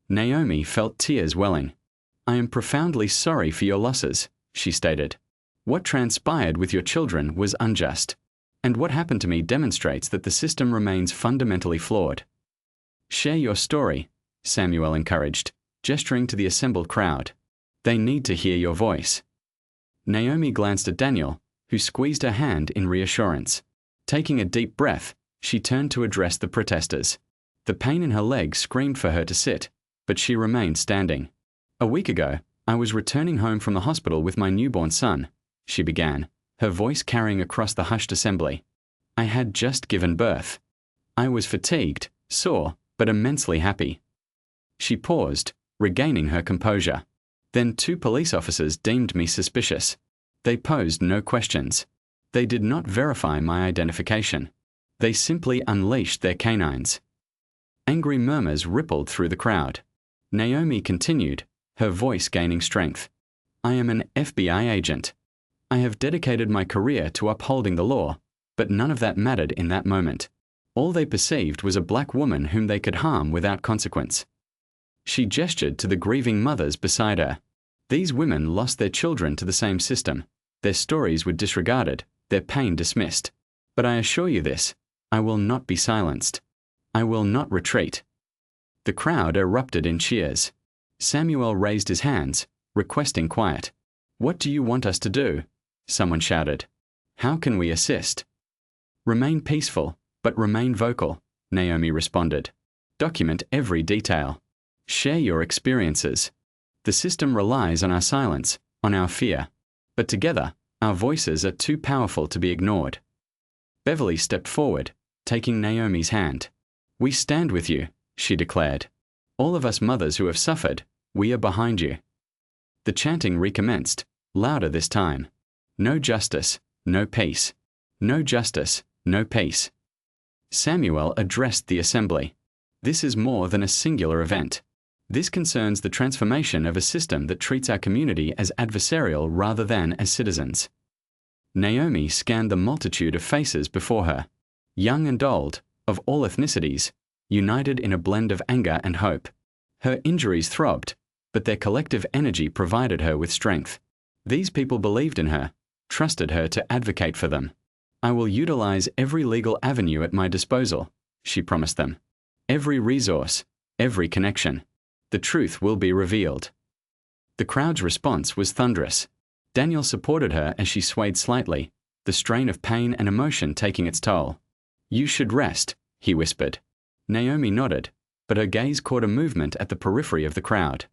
Naomi felt tears welling. I am profoundly sorry for your losses, she stated. What transpired with your children was unjust. And what happened to me demonstrates that the system remains fundamentally flawed. Share your story, Samuel encouraged, gesturing to the assembled crowd. They need to hear your voice. Naomi glanced at Daniel, who squeezed her hand in reassurance. Taking a deep breath, she turned to address the protesters. The pain in her leg screamed for her to sit, but she remained standing. A week ago, I was returning home from the hospital with my newborn son, she began, her voice carrying across the hushed assembly. I had just given birth. I was fatigued, sore, but immensely happy. She paused, regaining her composure. Then 2 police officers deemed me suspicious. They posed no questions. They did not verify my identification. They simply unleashed their canines. Angry murmurs rippled through the crowd. Naomi continued, her voice gaining strength. I am an FBI agent. I have dedicated my career to upholding the law, but none of that mattered in that moment. All they perceived was a black woman whom they could harm without consequence. She gestured to the grieving mothers beside her. These women lost their children to the same system. Their stories were disregarded, their pain dismissed. But I assure you this, I will not be silenced. I will not retreat. The crowd erupted in cheers. Samuel raised his hands, requesting quiet. What do you want us to do? Someone shouted. How can we assist? Remain peaceful, but remain vocal, Naomi responded. Document every detail. Share your experiences. The system relies on our silence, on our fear. But together, our voices are too powerful to be ignored. Beverly stepped forward, taking Naomi's hand. We stand with you, she declared. All of us mothers who have suffered, we are behind you. The chanting recommenced, louder this time. No justice, no peace. No justice, no peace. Samuel addressed the assembly. This is more than a singular event. This concerns the transformation of a system that treats our community as adversarial rather than as citizens. Naomi scanned the multitude of faces before her, young and old, of all ethnicities, united in a blend of anger and hope. Her injuries throbbed, but their collective energy provided her with strength. These people believed in her, trusted her to advocate for them. I will utilize every legal avenue at my disposal, she promised them. Every resource, every connection. The truth will be revealed. The crowd's response was thunderous. Daniel supported her as she swayed slightly, the strain of pain and emotion taking its toll. You should rest, he whispered. Naomi nodded, but her gaze caught a movement at the periphery of the crowd.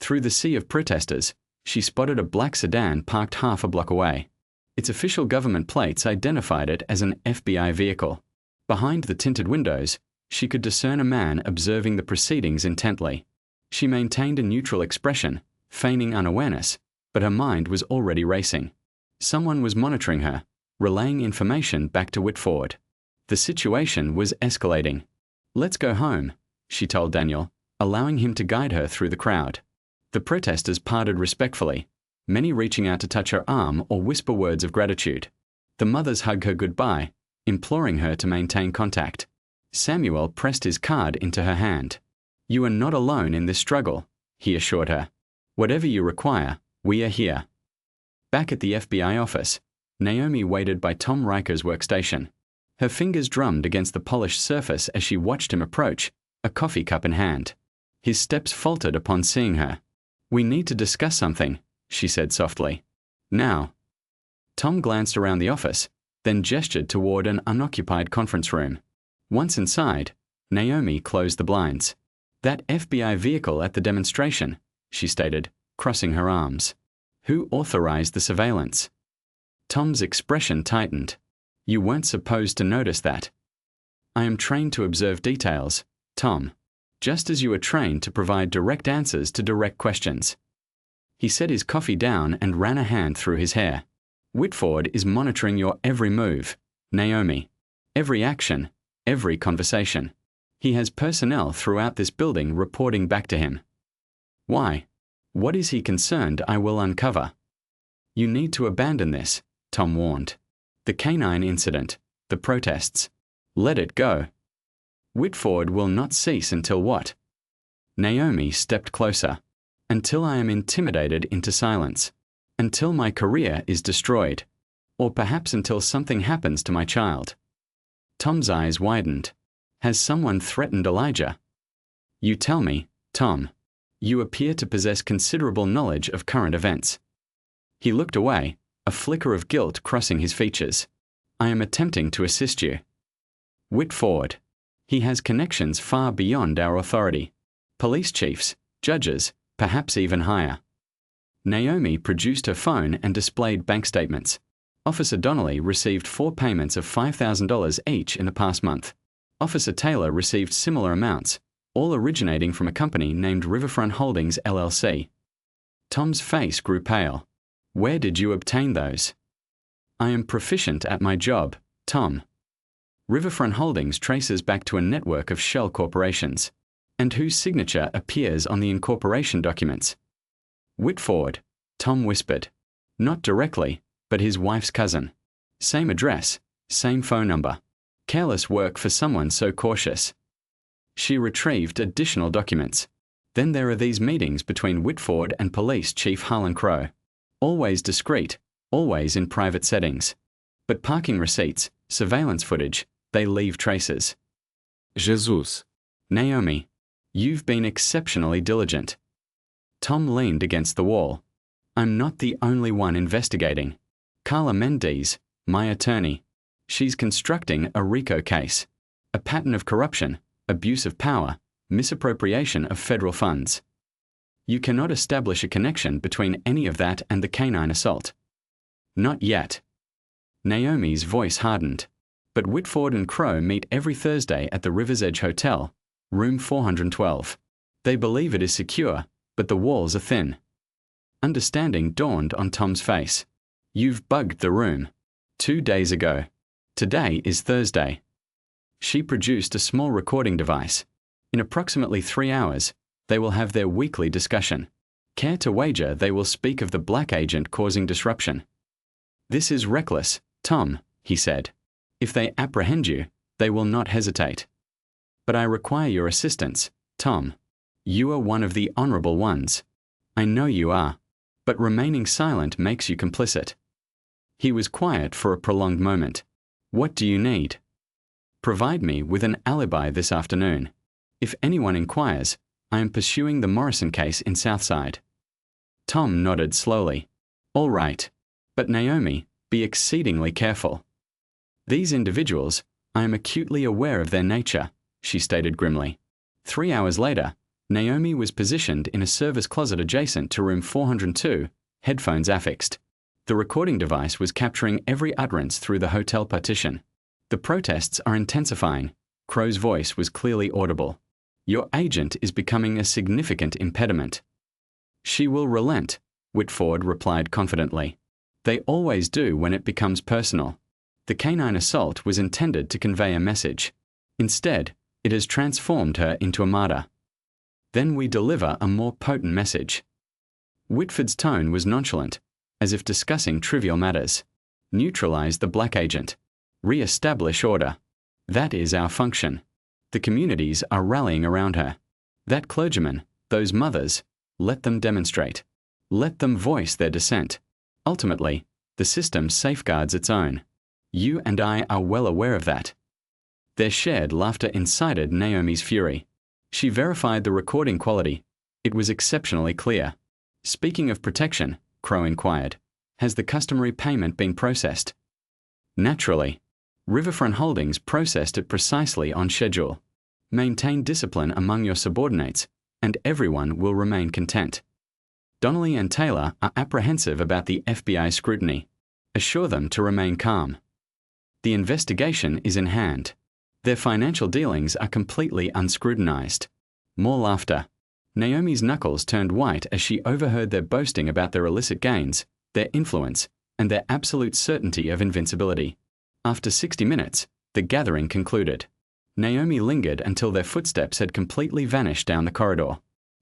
Through the sea of protesters, she spotted a black sedan parked half a block away. Its official government plates identified it as an FBI vehicle. Behind the tinted windows, she could discern a man observing the proceedings intently. She maintained a neutral expression, feigning unawareness, but her mind was already racing. Someone was monitoring her, relaying information back to Whitford. The situation was escalating. Let's go home, she told Daniel, allowing him to guide her through the crowd. The protesters parted respectfully, many reaching out to touch her arm or whisper words of gratitude. The mothers hugged her goodbye, imploring her to maintain contact. Samuel pressed his card into her hand. You are not alone in this struggle, he assured her. Whatever you require, we are here. Back at the FBI office, Naomi waited by Tom Riker's workstation. Her fingers drummed against the polished surface as she watched him approach, a coffee cup in hand. His steps faltered upon seeing her. We need to discuss something, she said softly. Now. Tom glanced around the office, then gestured toward an unoccupied conference room. Once inside, Naomi closed the blinds. That FBI vehicle at the demonstration, she stated, crossing her arms. Who authorized the surveillance? Tom's expression tightened. You weren't supposed to notice that. I am trained to observe details, Tom, just as you are trained to provide direct answers to direct questions. He set his coffee down and ran a hand through his hair. Whitford is monitoring your every move, Naomi. Every action, every conversation. He has personnel throughout this building reporting back to him. Why? What is he concerned I will uncover? You need to abandon this, Tom warned. The canine incident, the protests. Let it go. Whitford will not cease until what? Naomi stepped closer. Until I am intimidated into silence. Until my career is destroyed. Or perhaps until something happens to my child. Tom's eyes widened. Has someone threatened Elijah? You tell me, Tom. You appear to possess considerable knowledge of current events. He looked away, a flicker of guilt crossing his features. I am attempting to assist you. Whitford. He has connections far beyond our authority. Police chiefs, judges, perhaps even higher. Naomi produced her phone and displayed bank statements. Officer Donnelly received 4 payments of $5,000 each in the past month. Officer Taylor received similar amounts, all originating from a company named Riverfront Holdings LLC. Tom's face grew pale. Where did you obtain those? I am proficient at my job, Tom. Riverfront Holdings traces back to a network of shell corporations, and whose signature appears on the incorporation documents. Whitford, Tom whispered. Not directly, but his wife's cousin. Same address, same phone number. Careless work for someone so cautious. She retrieved additional documents. Then there are these meetings between Whitford and Police Chief Harlan Crow. Always discreet, always in private settings. But parking receipts, surveillance footage, they leave traces. Jesus. Naomi, you've been exceptionally diligent. Tom leaned against the wall. I'm not the only one investigating. Carla Mendes, my attorney. She's constructing a RICO case. A pattern of corruption, abuse of power, misappropriation of federal funds. You cannot establish a connection between any of that and the canine assault. Not yet. Naomi's voice hardened. But Whitford and Crow meet every Thursday at the River's Edge Hotel, room 412. They believe it is secure, but the walls are thin. Understanding dawned on Tom's face. You've bugged the room. 2 days ago. Today is Thursday. She produced a small recording device. In approximately 3 hours, they will have their weekly discussion. Care to wager they will speak of the black agent causing disruption? This is reckless, Tom, he said. If they apprehend you, they will not hesitate. But I require your assistance, Tom. You are one of the honorable ones. I know you are. But remaining silent makes you complicit. He was quiet for a prolonged moment. What do you need? Provide me with an alibi this afternoon. If anyone inquires, I am pursuing the Morrison case in Southside. Tom nodded slowly. All right. But Naomi, be exceedingly careful. These individuals, I am acutely aware of their nature, she stated grimly. 3 hours later, Naomi was positioned in a service closet adjacent to room 402, headphones affixed. The recording device was capturing every utterance through the hotel partition. The protests are intensifying. Crow's voice was clearly audible. Your agent is becoming a significant impediment. She will relent, Whitford replied confidently. They always do when it becomes personal. The canine assault was intended to convey a message. Instead, it has transformed her into a martyr. Then we deliver a more potent message. Whitford's tone was nonchalant, as if discussing trivial matters. Neutralize the black agent. Re-establish order. That is our function. The communities are rallying around her. That clergyman, those mothers, let them demonstrate. Let them voice their dissent. Ultimately, the system safeguards its own. You and I are well aware of that. Their shared laughter incited Naomi's fury. She verified the recording quality. It was exceptionally clear. Speaking of protection, Crow inquired, has the customary payment been processed? Naturally. Riverfront Holdings processed it precisely on schedule. Maintain discipline among your subordinates, and everyone will remain content. Donnelly and Taylor are apprehensive about the FBI scrutiny. Assure them to remain calm. The investigation is in hand. Their financial dealings are completely unscrutinized. More laughter. Naomi's knuckles turned white as she overheard their boasting about their illicit gains, their influence, and their absolute certainty of invincibility. After 60 minutes, the gathering concluded. Naomi lingered until their footsteps had completely vanished down the corridor.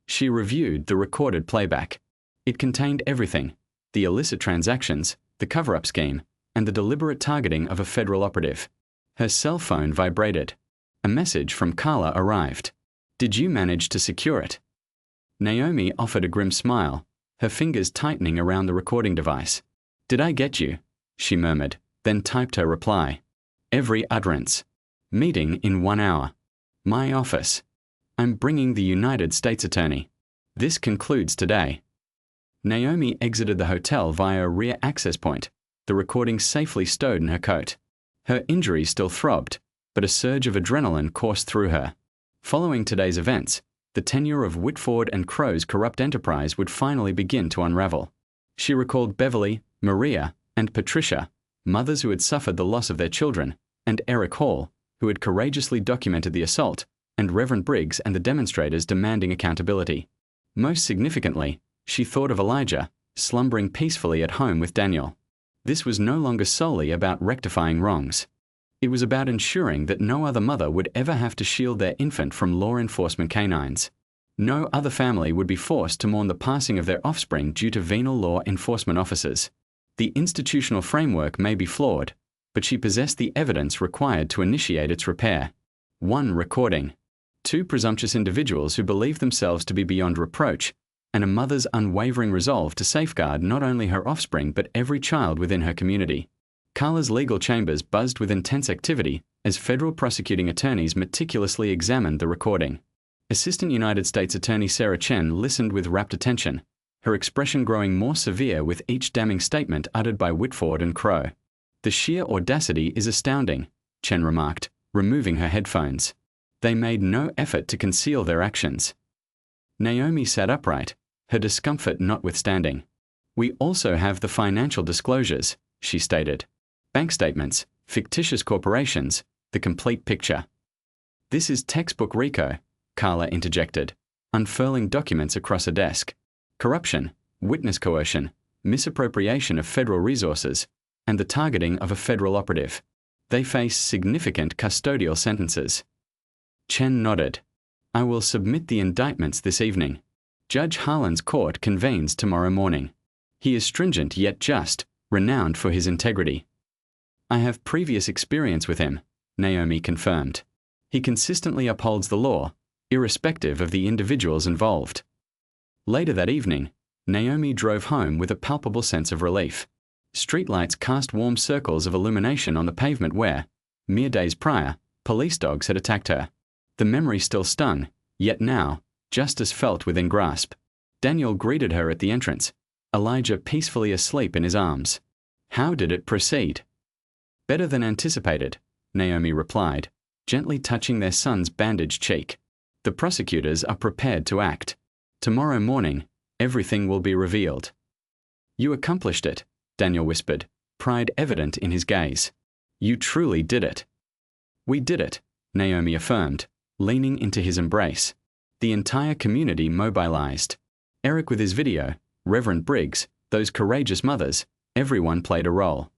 She reviewed the recorded playback. It contained everything: the illicit transactions, the cover-up scheme, and the deliberate targeting of a federal operative. Her cell phone vibrated. A message from Carla arrived. Did you manage to secure it? Naomi offered a grim smile, her fingers tightening around the recording device. Did I get you? She murmured, then typed her reply. Every utterance. Meeting in 1 hour. My office. I'm bringing the United States Attorney. This concludes today. Naomi exited the hotel via a rear access point, the recording safely stowed in her coat. Her injuries still throbbed, but a surge of adrenaline coursed through her. Following today's events, the tenure of Whitford and Crow's corrupt enterprise would finally begin to unravel. She recalled Beverly, Maria, and Patricia, mothers who had suffered the loss of their children, and Eric Hall, who had courageously documented the assault, and Reverend Briggs and the demonstrators demanding accountability. Most significantly, she thought of Elijah, slumbering peacefully at home with Daniel. This was no longer solely about rectifying wrongs. It was about ensuring that no other mother would ever have to shield their infant from law enforcement canines. No other family would be forced to mourn the passing of their offspring due to venal law enforcement officers. The institutional framework may be flawed, but she possessed the evidence required to initiate its repair. 1 recording. 2 presumptuous individuals who believed themselves to be beyond reproach, and a mother's unwavering resolve to safeguard not only her offspring but every child within her community. Carla's legal chambers buzzed with intense activity as federal prosecuting attorneys meticulously examined the recording. Assistant United States Attorney Sarah Chen listened with rapt attention, her expression growing more severe with each damning statement uttered by Whitford and Crow. The sheer audacity is astounding, Chen remarked, removing her headphones. They made no effort to conceal their actions. Naomi sat upright, her discomfort notwithstanding. We also have the financial disclosures, she stated. Bank statements, fictitious corporations, the complete picture. This is textbook RICO, Carla interjected, unfurling documents across a desk. Corruption, witness coercion, misappropriation of federal resources, and the targeting of a federal operative. They face significant custodial sentences. Chen nodded. I will submit the indictments this evening. Judge Harlan's court convenes tomorrow morning. He is stringent yet just, renowned for his integrity. I have previous experience with him, Naomi confirmed. He consistently upholds the law, irrespective of the individuals involved. Later that evening, Naomi drove home with a palpable sense of relief. Streetlights cast warm circles of illumination on the pavement where, mere days prior, police dogs had attacked her. The memory still stung, yet now, justice felt within grasp. Daniel greeted her at the entrance, Elijah peacefully asleep in his arms. How did it proceed? Better than anticipated, Naomi replied, gently touching their son's bandaged cheek. The prosecutors are prepared to act. Tomorrow morning, everything will be revealed. You accomplished it, Daniel whispered, pride evident in his gaze. You truly did it. We did it, Naomi affirmed, leaning into his embrace. The entire community mobilized. Eric with his video, Reverend Briggs, those courageous mothers, everyone played a role.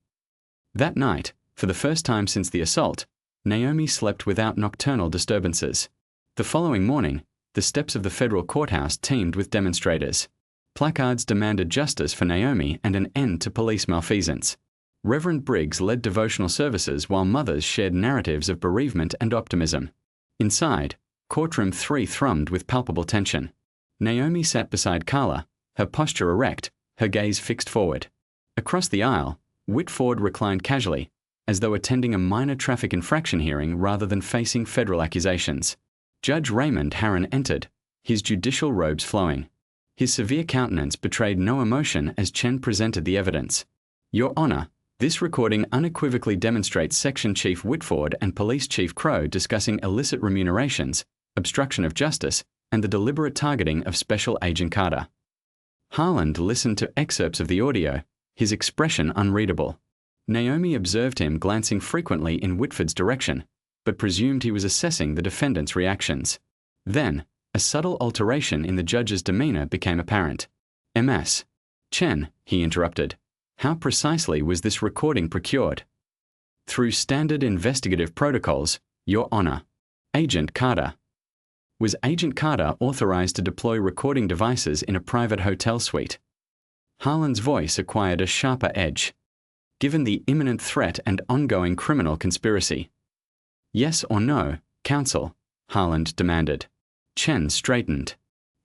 That night, for the first time since the assault, Naomi slept without nocturnal disturbances. The following morning, the steps of the federal courthouse teemed with demonstrators. Placards demanded justice for Naomi and an end to police malfeasance. Reverend Briggs led devotional services while mothers shared narratives of bereavement and optimism. Inside, courtroom 3 thrummed with palpable tension. Naomi sat beside Carla, her posture erect, her gaze fixed forward. Across the aisle, Whitford reclined casually, as though attending a minor traffic infraction hearing rather than facing federal accusations. Judge Raymond Harron entered, his judicial robes flowing. His severe countenance betrayed no emotion as Chen presented the evidence. Your Honor, this recording unequivocally demonstrates Section Chief Whitford and Police Chief Crow discussing illicit remunerations, obstruction of justice, and the deliberate targeting of Special Agent Carter. Harland listened to excerpts of the audio, his expression unreadable. Naomi observed him glancing frequently in Whitford's direction, but presumed he was assessing the defendant's reactions. Then, a subtle alteration in the judge's demeanor became apparent. Ms. Chen, he interrupted, how precisely was this recording procured? Through standard investigative protocols, Your Honor. Agent Carter. Was Agent Carter authorized to deploy recording devices in a private hotel suite? Harland's voice acquired a sharper edge. Given the imminent threat and ongoing criminal conspiracy. Yes or no, counsel? Harland demanded. Chen straightened.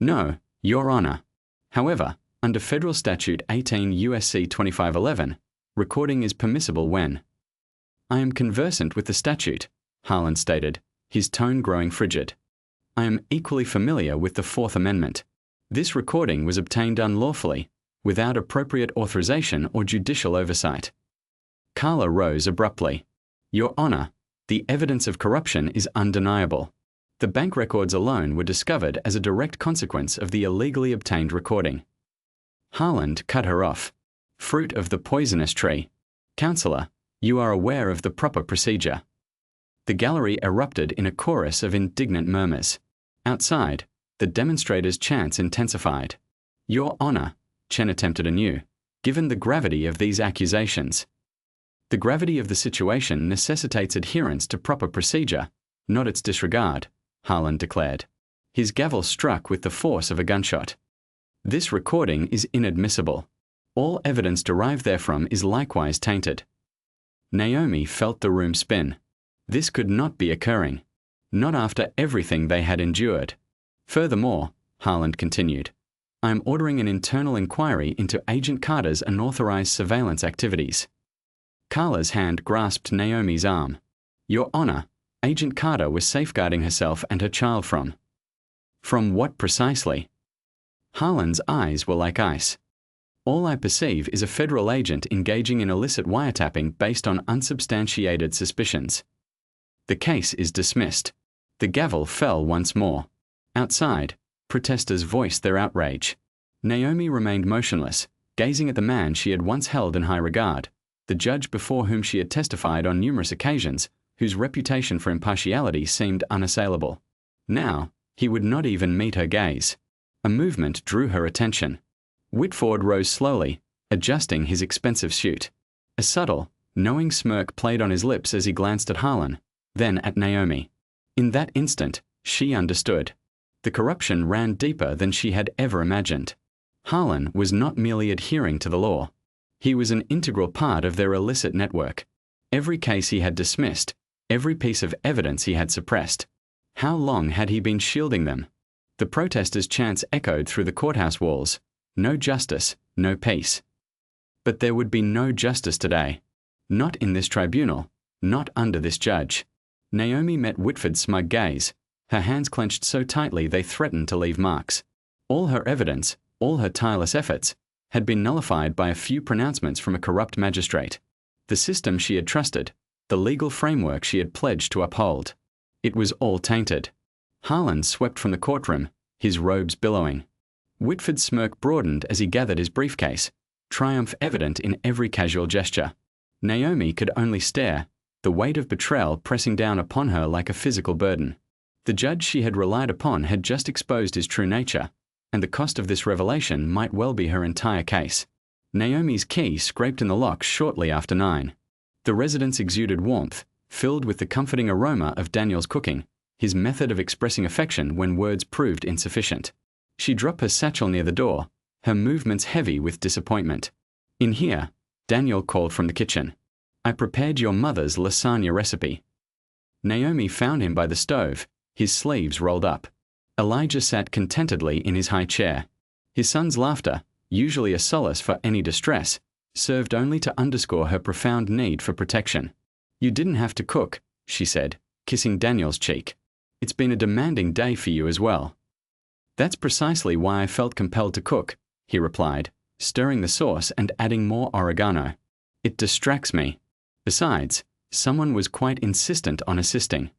No, Your Honor. However, under Federal Statute 18 U.S.C. 2511, recording is permissible when. I am conversant with the statute, Harland stated, his tone growing frigid. I am equally familiar with the Fourth Amendment. This recording was obtained unlawfully, without appropriate authorization or judicial oversight. Carla rose abruptly. Your Honor, the evidence of corruption is undeniable. The bank records alone were discovered as a direct consequence of the illegally obtained recording. Harland cut her off. Fruit of the poisonous tree. Counselor, you are aware of the proper procedure. The gallery erupted in a chorus of indignant murmurs. Outside, the demonstrators' chants intensified. Your Honor, Chen attempted anew, given the gravity of these accusations. The gravity of the situation necessitates adherence to proper procedure, not its disregard, Harland declared. His gavel struck with the force of a gunshot. This recording is inadmissible. All evidence derived therefrom is likewise tainted. Naomi felt the room spin. This could not be occurring. Not after everything they had endured. Furthermore, Harland continued, I am ordering an internal inquiry into Agent Carter's unauthorized surveillance activities. Carla's hand grasped Naomi's arm. Your Honor, Agent Carter was safeguarding herself and her child from. From what precisely? Harland's eyes were like ice. All I perceive is a federal agent engaging in illicit wiretapping based on unsubstantiated suspicions. The case is dismissed. The gavel fell once more. Outside, protesters voiced their outrage. Naomi remained motionless, gazing at the man she had once held in high regard, the judge before whom she had testified on numerous occasions, whose reputation for impartiality seemed unassailable. Now, he would not even meet her gaze. A movement drew her attention. Whitford rose slowly, adjusting his expensive suit. A subtle, knowing smirk played on his lips as he glanced at Harlan, then at Naomi. In that instant, she understood. The corruption ran deeper than she had ever imagined. Harlan was not merely adhering to the law. He was an integral part of their illicit network. Every case he had dismissed, every piece of evidence he had suppressed. How long had he been shielding them? The protesters' chants echoed through the courthouse walls. No justice, no peace. But there would be no justice today. Not in this tribunal, not under this judge. Naomi met Whitford's smug gaze, her hands clenched so tightly they threatened to leave marks. All her evidence, all her tireless efforts, had been nullified by a few pronouncements from a corrupt magistrate. The system she had trusted, the legal framework she had pledged to uphold. It was all tainted. Harlan swept from the courtroom, his robes billowing. Whitford's smirk broadened as he gathered his briefcase, triumph evident in every casual gesture. Naomi could only stare, the weight of betrayal pressing down upon her like a physical burden. The judge she had relied upon had just exposed his true nature, and the cost of this revelation might well be her entire case. Naomi's key scraped in the lock shortly after 9. The residence exuded warmth, filled with the comforting aroma of Daniel's cooking, his method of expressing affection when words proved insufficient. She dropped her satchel near the door, her movements heavy with disappointment. "In here," Daniel called from the kitchen. "I prepared your mother's lasagna recipe." Naomi found him by the stove, his sleeves rolled up. Elijah sat contentedly in his high chair. His son's laughter, usually a solace for any distress, served only to underscore her profound need for protection. "You didn't have to cook," she said, kissing Daniel's cheek. "It's been a demanding day for you as well." "That's precisely why I felt compelled to cook," he replied, stirring the sauce and adding more oregano. "It distracts me. Besides, someone was quite insistent on assisting."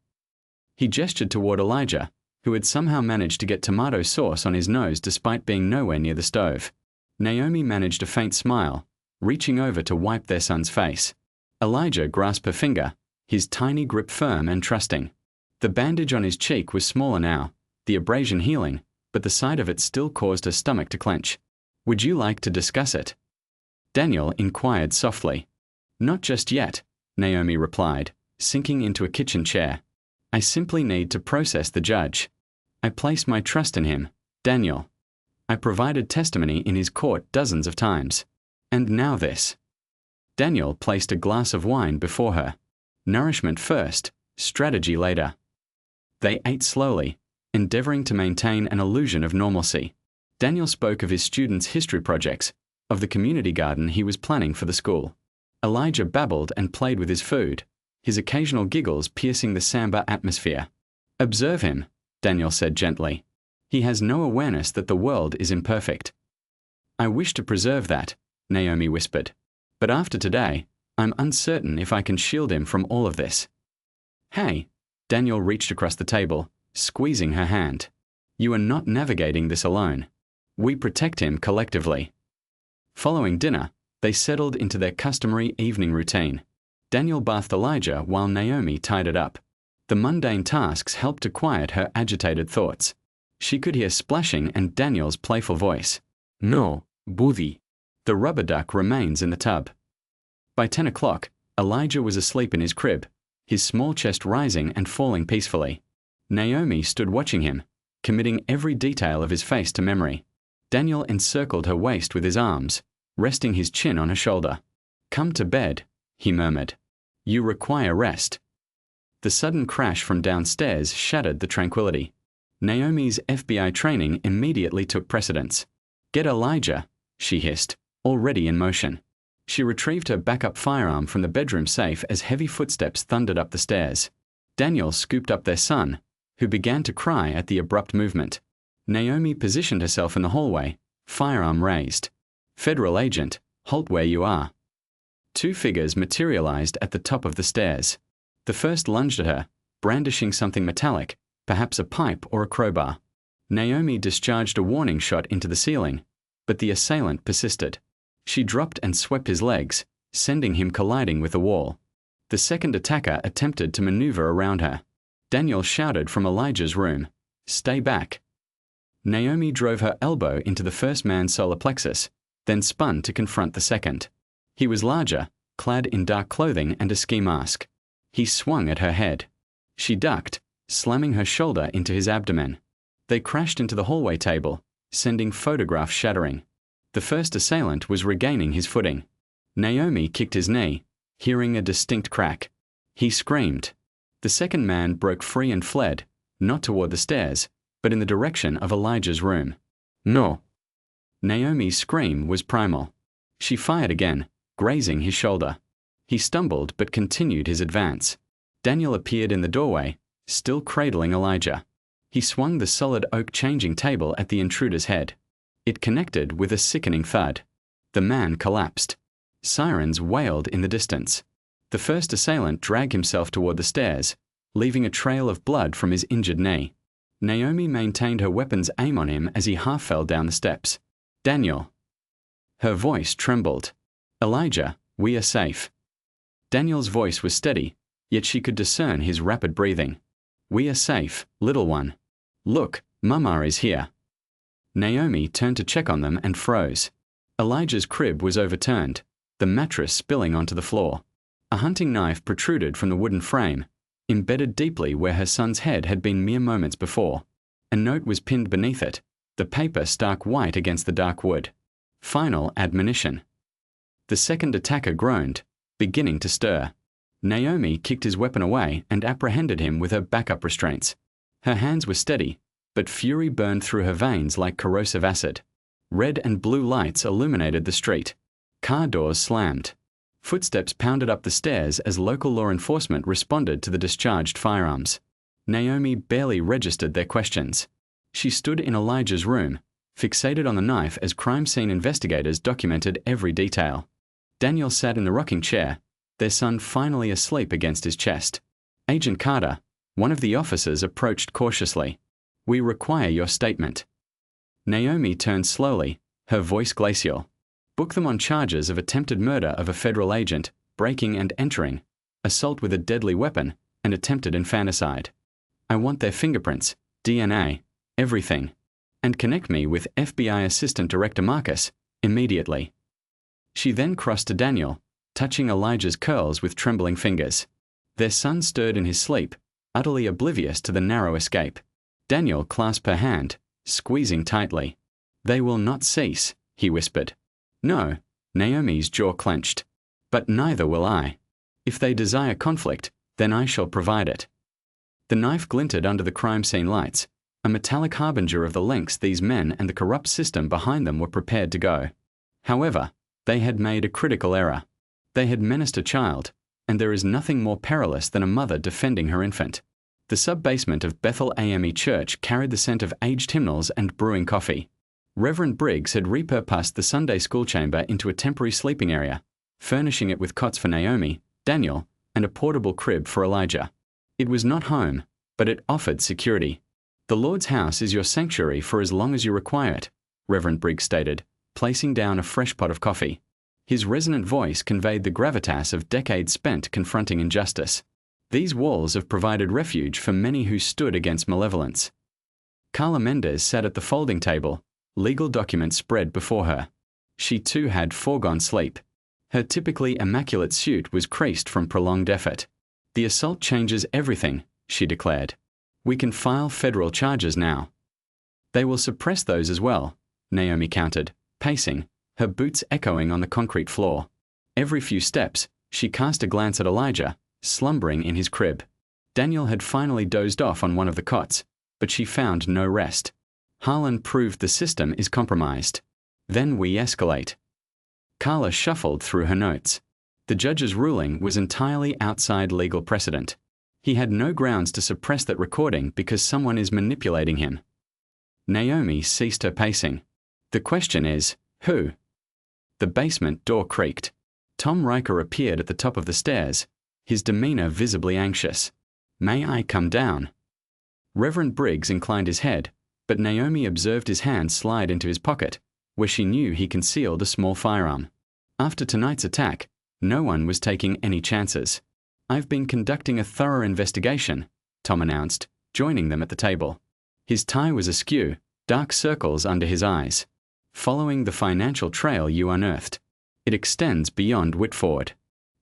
He gestured toward Elijah, who had somehow managed to get tomato sauce on his nose despite being nowhere near the stove. Naomi managed a faint smile, reaching over to wipe their son's face. Elijah grasped her finger, his tiny grip firm and trusting. The bandage on his cheek was smaller now, the abrasion healing, but the sight of it still caused her stomach to clench. "Would you like to discuss it?" Daniel inquired softly. "Not just yet," Naomi replied, sinking into a kitchen chair. "I simply need to process the judge. I place my trust in him, Daniel. I provided testimony in his court dozens of times. And now this." Daniel placed a glass of wine before her. Nourishment first, strategy later. They ate slowly, endeavoring to maintain an illusion of normalcy. Daniel spoke of his students' history projects, of the community garden he was planning for the school. Elijah babbled and played with his food, his occasional giggles piercing the somber atmosphere. "Observe him," Daniel said gently. "He has no awareness that the world is imperfect." "I wish to preserve that," Naomi whispered. "But after today, I'm uncertain if I can shield him from all of this." "Hey," Daniel reached across the table, squeezing her hand. "You are not navigating this alone. We protect him collectively." Following dinner, they settled into their customary evening routine. Daniel bathed Elijah while Naomi tied it up. The mundane tasks helped to quiet her agitated thoughts. She could hear splashing and Daniel's playful voice. "No, Buddy." The rubber duck remains in the tub. By 10 o'clock, Elijah was asleep in his crib, his small chest rising and falling peacefully. Naomi stood watching him, committing every detail of his face to memory. Daniel encircled her waist with his arms, resting his chin on her shoulder. "Come to bed," he murmured. "You require rest." The sudden crash from downstairs shattered the tranquility. Naomi's FBI training immediately took precedence. "Get Elijah," she hissed, already in motion. She retrieved her backup firearm from the bedroom safe as heavy footsteps thundered up the stairs. Daniel scooped up their son, who began to cry at the abrupt movement. Naomi positioned herself in the hallway, firearm raised. "Federal agent, halt where you are." Two figures materialized at the top of the stairs. The first lunged at her, brandishing something metallic, perhaps a pipe or a crowbar. Naomi discharged a warning shot into the ceiling, but the assailant persisted. She dropped and swept his legs, sending him colliding with the wall. The second attacker attempted to maneuver around her. Daniel shouted from Elijah's room, "Stay back." Naomi drove her elbow into the first man's solar plexus, then spun to confront the second. He was larger, clad in dark clothing and a ski mask. He swung at her head. She ducked, slamming her shoulder into his abdomen. They crashed into the hallway table, sending photographs shattering. The first assailant was regaining his footing. Naomi kicked his knee, hearing a distinct crack. He screamed. The second man broke free and fled, not toward the stairs, but in the direction of Elijah's room. "No." Naomi's scream was primal. She fired again, grazing his shoulder. He stumbled but continued his advance. Daniel appeared in the doorway, still cradling Elijah. He swung the solid oak changing table at the intruder's head. It connected with a sickening thud. The man collapsed. Sirens wailed in the distance. The first assailant dragged himself toward the stairs, leaving a trail of blood from his injured knee. Naomi maintained her weapon's aim on him as he half fell down the steps. Daniel. Her voice trembled. Elijah, we are safe. Daniel's voice was steady, yet she could discern his rapid breathing. We are safe, little one. Look, Mama is here. Naomi turned to check on them and froze. Elijah's crib was overturned, the mattress spilling onto the floor. A hunting knife protruded from the wooden frame, embedded deeply where her son's head had been mere moments before. A note was pinned beneath it, the paper stark white against the dark wood. Final admonition. The second attacker groaned, beginning to stir. Naomi kicked his weapon away and apprehended him with her backup restraints. Her hands were steady, but fury burned through her veins like corrosive acid. Red and blue lights illuminated the street. Car doors slammed. Footsteps pounded up the stairs as local law enforcement responded to the discharged firearms. Naomi barely registered their questions. She stood in Elijah's room, fixated on the knife as crime scene investigators documented every detail. Daniel sat in the rocking chair, their son finally asleep against his chest. Agent Carter, one of the officers, approached cautiously. We require your statement. Naomi turned slowly, her voice glacial. Book them on charges of attempted murder of a federal agent, breaking and entering, assault with a deadly weapon, and attempted infanticide. I want their fingerprints, DNA, everything. And connect me with FBI Assistant Director Marcus, immediately. She then crossed to Daniel, touching Elijah's curls with trembling fingers. Their son stirred in his sleep, utterly oblivious to the narrow escape. Daniel clasped her hand, squeezing tightly. They will not cease, he whispered. No, Naomi's jaw clenched. But neither will I. If they desire conflict, then I shall provide it. The knife glinted under the crime scene lights, a metallic harbinger of the lengths these men and the corrupt system behind them were prepared to go. However, they had made a critical error. They had menaced a child, and there is nothing more perilous than a mother defending her infant. The sub-basement of Bethel AME Church carried the scent of aged hymnals and brewing coffee. Reverend Briggs had repurposed the Sunday school chamber into a temporary sleeping area, furnishing it with cots for Naomi, Daniel, and a portable crib for Elijah. It was not home, but it offered security. The Lord's house is your sanctuary for as long as you require it, Reverend Briggs stated, placing down a fresh pot of coffee. His resonant voice conveyed the gravitas of decades spent confronting injustice. These walls have provided refuge for many who stood against malevolence. Carla Mendez sat at the folding table, legal documents spread before her. She too had foregone sleep. Her typically immaculate suit was creased from prolonged effort. The assault changes everything, she declared. We can file federal charges now. They will suppress those as well, Naomi countered, pacing, her boots echoing on the concrete floor. Every few steps, she cast a glance at Elijah, slumbering in his crib. Daniel had finally dozed off on one of the cots, but she found no rest. Harlan proved the system is compromised. Then we escalate. Carla shuffled through her notes. The judge's ruling was entirely outside legal precedent. He had no grounds to suppress that recording because someone is manipulating him. Naomi ceased her pacing. The question is, who? The basement door creaked. Tom Riker appeared at the top of the stairs, his demeanor visibly anxious. May I come down? Reverend Briggs inclined his head, but Naomi observed his hand slide into his pocket, where she knew he concealed a small firearm. After tonight's attack, no one was taking any chances. I've been conducting a thorough investigation, Tom announced, joining them at the table. His tie was askew, dark circles under his eyes. Following the financial trail you unearthed. It extends beyond Whitford.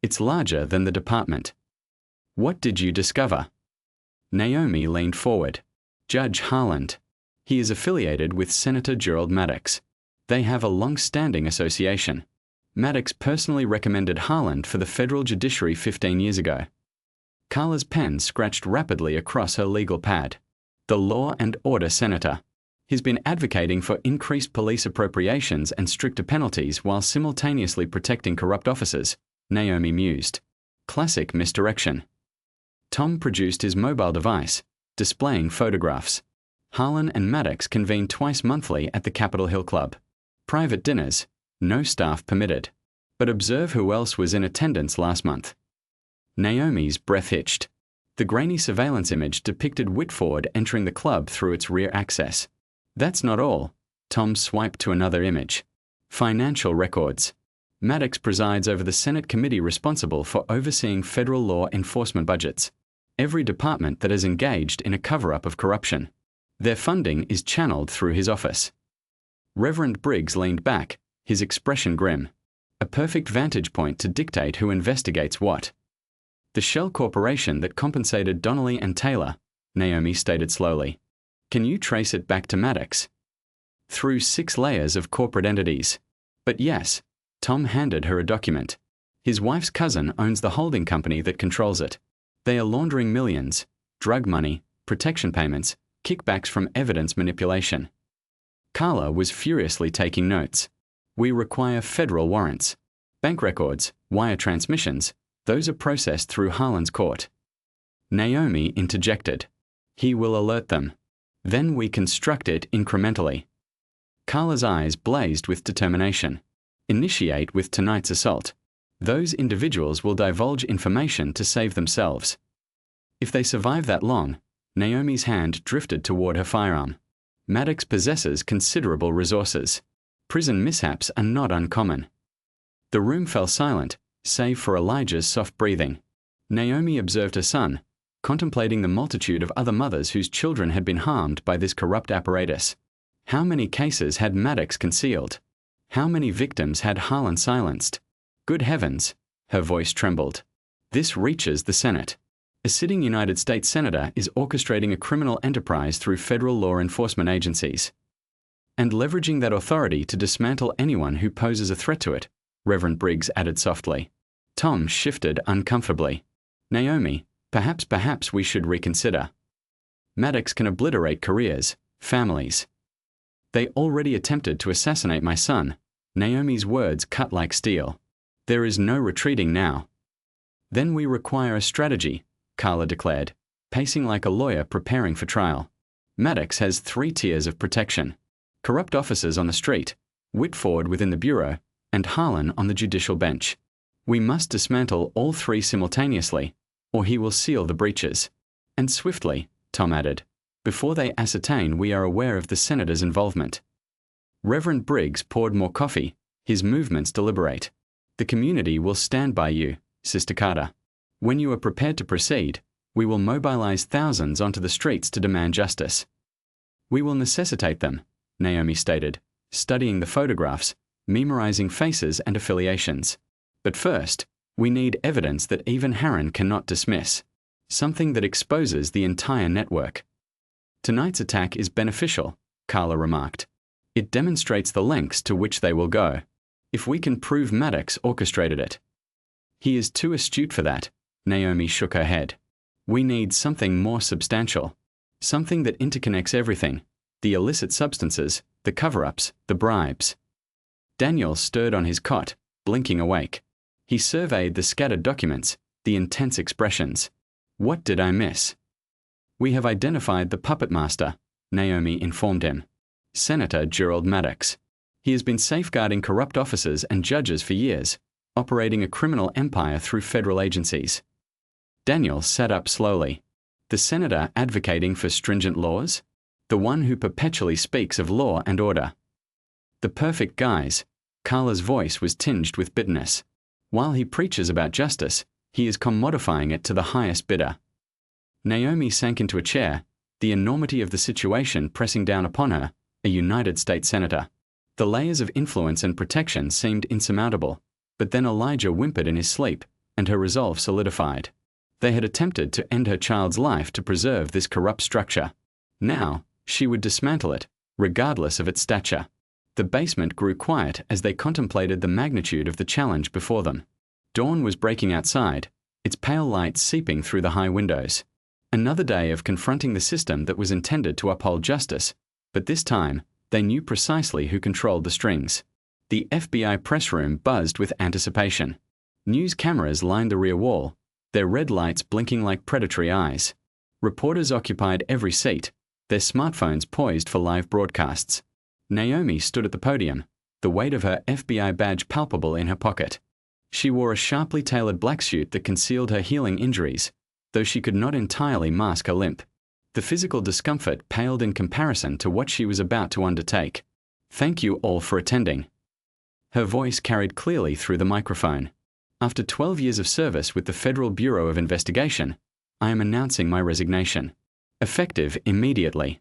It's larger than the department. What did you discover? Naomi leaned forward. Judge Harland. He is affiliated with Senator Gerald Maddox. They have a long-standing association. Maddox personally recommended Harland for the federal judiciary 15 years ago. Carla's pen scratched rapidly across her legal pad. The Law and Order Senator. He's been advocating for increased police appropriations and stricter penalties while simultaneously protecting corrupt officers, Naomi mused. Classic misdirection. Tom produced his mobile device, displaying photographs. Harlan and Maddox convene twice monthly at the Capitol Hill Club. Private dinners, no staff permitted. But observe who else was in attendance last month. Naomi's breath hitched. The grainy surveillance image depicted Whitford entering the club through its rear access. That's not all. Tom swiped to another image. Financial records. Maddox presides over the Senate committee responsible for overseeing federal law enforcement budgets. Every department that is engaged in a cover-up of corruption. Their funding is channeled through his office. Reverend Briggs leaned back, his expression grim. A perfect vantage point to dictate who investigates what. The shell corporation that compensated Donnelly and Taylor, Naomi stated slowly. Can you trace it back to Maddox? Through 6 layers of corporate entities. But yes, Tom handed her a document. His wife's cousin owns the holding company that controls it. They are laundering millions, drug money, protection payments, kickbacks from evidence manipulation. Carla was furiously taking notes. We require federal warrants. Bank records, wire transmissions, those are processed through Harlan's court. Naomi interjected. He will alert them. Then we construct it incrementally. Carla's eyes blazed with determination. Initiate with tonight's assault. Those individuals will divulge information to save themselves. If they survive that long, Naomi's hand drifted toward her firearm. Maddox possesses considerable resources. Prison mishaps are not uncommon. The room fell silent, save for Elijah's soft breathing. Naomi observed her son, contemplating the multitude of other mothers whose children had been harmed by this corrupt apparatus. How many cases had Maddox concealed? How many victims had Harlan silenced? Good heavens, her voice trembled. This reaches the Senate. A sitting United States Senator is orchestrating a criminal enterprise through federal law enforcement agencies. And leveraging that authority to dismantle anyone who poses a threat to it, Reverend Briggs added softly. Tom shifted uncomfortably. Naomi, perhaps we should reconsider. Maddox can obliterate careers, families. They already attempted to assassinate my son. Naomi's words cut like steel. There is no retreating now. Then we require a strategy, Carla declared, pacing like a lawyer preparing for trial. Maddox has 3 tiers of protection. Corrupt officers on the street, Whitford within the Bureau, and Harlan on the judicial bench. We must dismantle all 3 simultaneously, or he will seal the breaches. And swiftly, Tom added, before they ascertain we are aware of the Senator's involvement. Reverend Briggs poured more coffee, his movements deliberate. The community will stand by you, Sister Carter. When you are prepared to proceed, we will mobilize thousands onto the streets to demand justice. We will necessitate them, Naomi stated, studying the photographs, memorizing faces and affiliations. But first, we need evidence that even Harran cannot dismiss, something that exposes the entire network. Tonight's attack is beneficial, Carla remarked. It demonstrates the lengths to which they will go. If we can prove Maddox orchestrated it. He is too astute for that, Naomi shook her head. We need something more substantial. Something that interconnects everything. The illicit substances, the cover-ups, the bribes. Daniel stirred on his cot, blinking awake. He surveyed the scattered documents, the intense expressions. What did I miss? We have identified the puppet master, Naomi informed him. Senator Gerald Maddox. He has been safeguarding corrupt officers and judges for years, operating a criminal empire through federal agencies. Daniel sat up slowly. The senator advocating for stringent laws? The one who perpetually speaks of law and order. The perfect guise. Carla's voice was tinged with bitterness. While he preaches about justice, he is commodifying it to the highest bidder. Naomi sank into a chair, the enormity of the situation pressing down upon her, a United States Senator. The layers of influence and protection seemed insurmountable, but then Elijah whimpered in his sleep, and her resolve solidified. They had attempted to end her child's life to preserve this corrupt structure. Now, she would dismantle it, regardless of its stature. The basement grew quiet as they contemplated the magnitude of the challenge before them. Dawn was breaking outside, its pale light seeping through the high windows. Another day of confronting the system that was intended to uphold justice, But this time, they knew precisely who controlled the strings. The FBI press room buzzed with anticipation. News cameras lined the rear wall, their red lights blinking like predatory eyes. Reporters occupied every seat, their smartphones poised for live broadcasts. Naomi stood at the podium, the weight of her FBI badge palpable in her pocket. She wore a sharply tailored black suit that concealed her healing injuries, though she could not entirely mask her limp. The physical discomfort paled in comparison to what she was about to undertake. "Thank you all for attending." Her voice carried clearly through the microphone. "After 12 years of service with the Federal Bureau of Investigation, I am announcing my resignation. Effective immediately."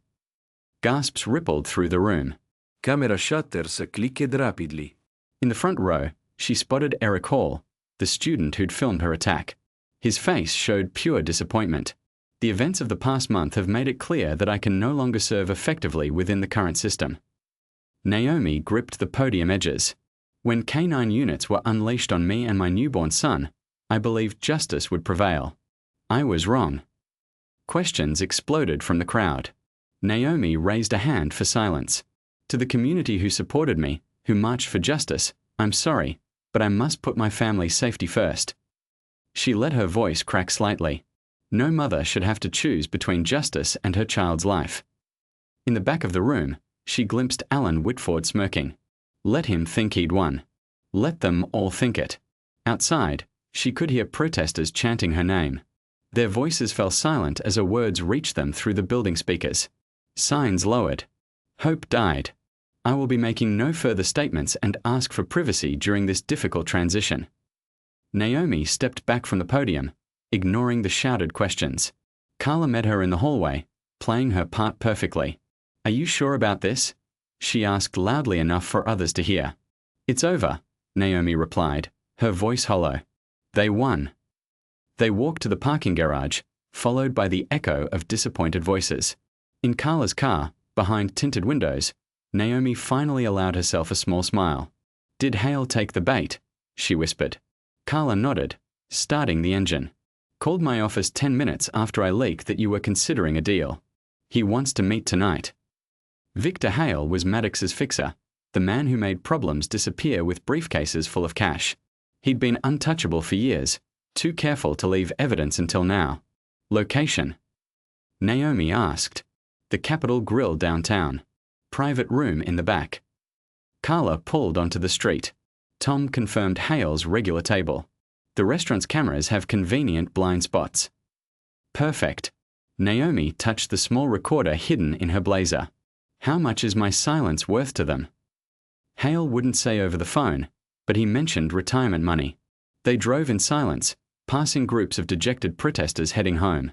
Gasps rippled through the room. Camera shutters clicked rapidly. In the front row, she spotted Eric Hall, the student who'd filmed her attack. His face showed pure disappointment. "The events of the past month have made it clear that I can no longer serve effectively within the current system." Naomi gripped the podium edges. "When K-9 units were unleashed on me and my newborn son, I believed justice would prevail. I was wrong." Questions exploded from the crowd. Naomi raised a hand for silence. "To the community who supported me, who marched for justice, I'm sorry, but I must put my family's safety first." She let her voice crack slightly. No mother should have to choose between justice and her child's life. In the back of the room, she glimpsed Alan Whitford smirking. Let him think he'd won. Let them all think it. Outside, she could hear protesters chanting her name. Their voices fell silent as her words reached them through the building speakers. Signs lowered. Hope died. "I will be making no further statements and ask for privacy during this difficult transition." Naomi stepped back from the podium, ignoring the shouted questions. Carla met her in the hallway, playing her part perfectly. "Are you sure about this?" she asked loudly enough for others to hear. "It's over," Naomi replied, her voice hollow. "They won." They walked to the parking garage, followed by the echo of disappointed voices. In Carla's car, behind tinted windows, Naomi finally allowed herself a small smile. "Did Hale take the bait?" she whispered. Carla nodded, starting the engine. "Called my office 10 minutes after I leaked that you were considering a deal. He wants to meet tonight." Victor Hale was Maddox's fixer, the man who made problems disappear with briefcases full of cash. He'd been untouchable for years, too careful to leave evidence until now. "Location?" Naomi asked. "The Capitol Grill downtown. Private room in the back." Carla pulled onto the street. Tom confirmed Hale's regular table. "The restaurant's cameras have convenient blind spots." "Perfect." Naomi touched the small recorder hidden in her blazer. "How much is my silence worth to them?" Hale wouldn't say over the phone, but he mentioned retirement money. They drove in silence, passing groups of dejected protesters heading home.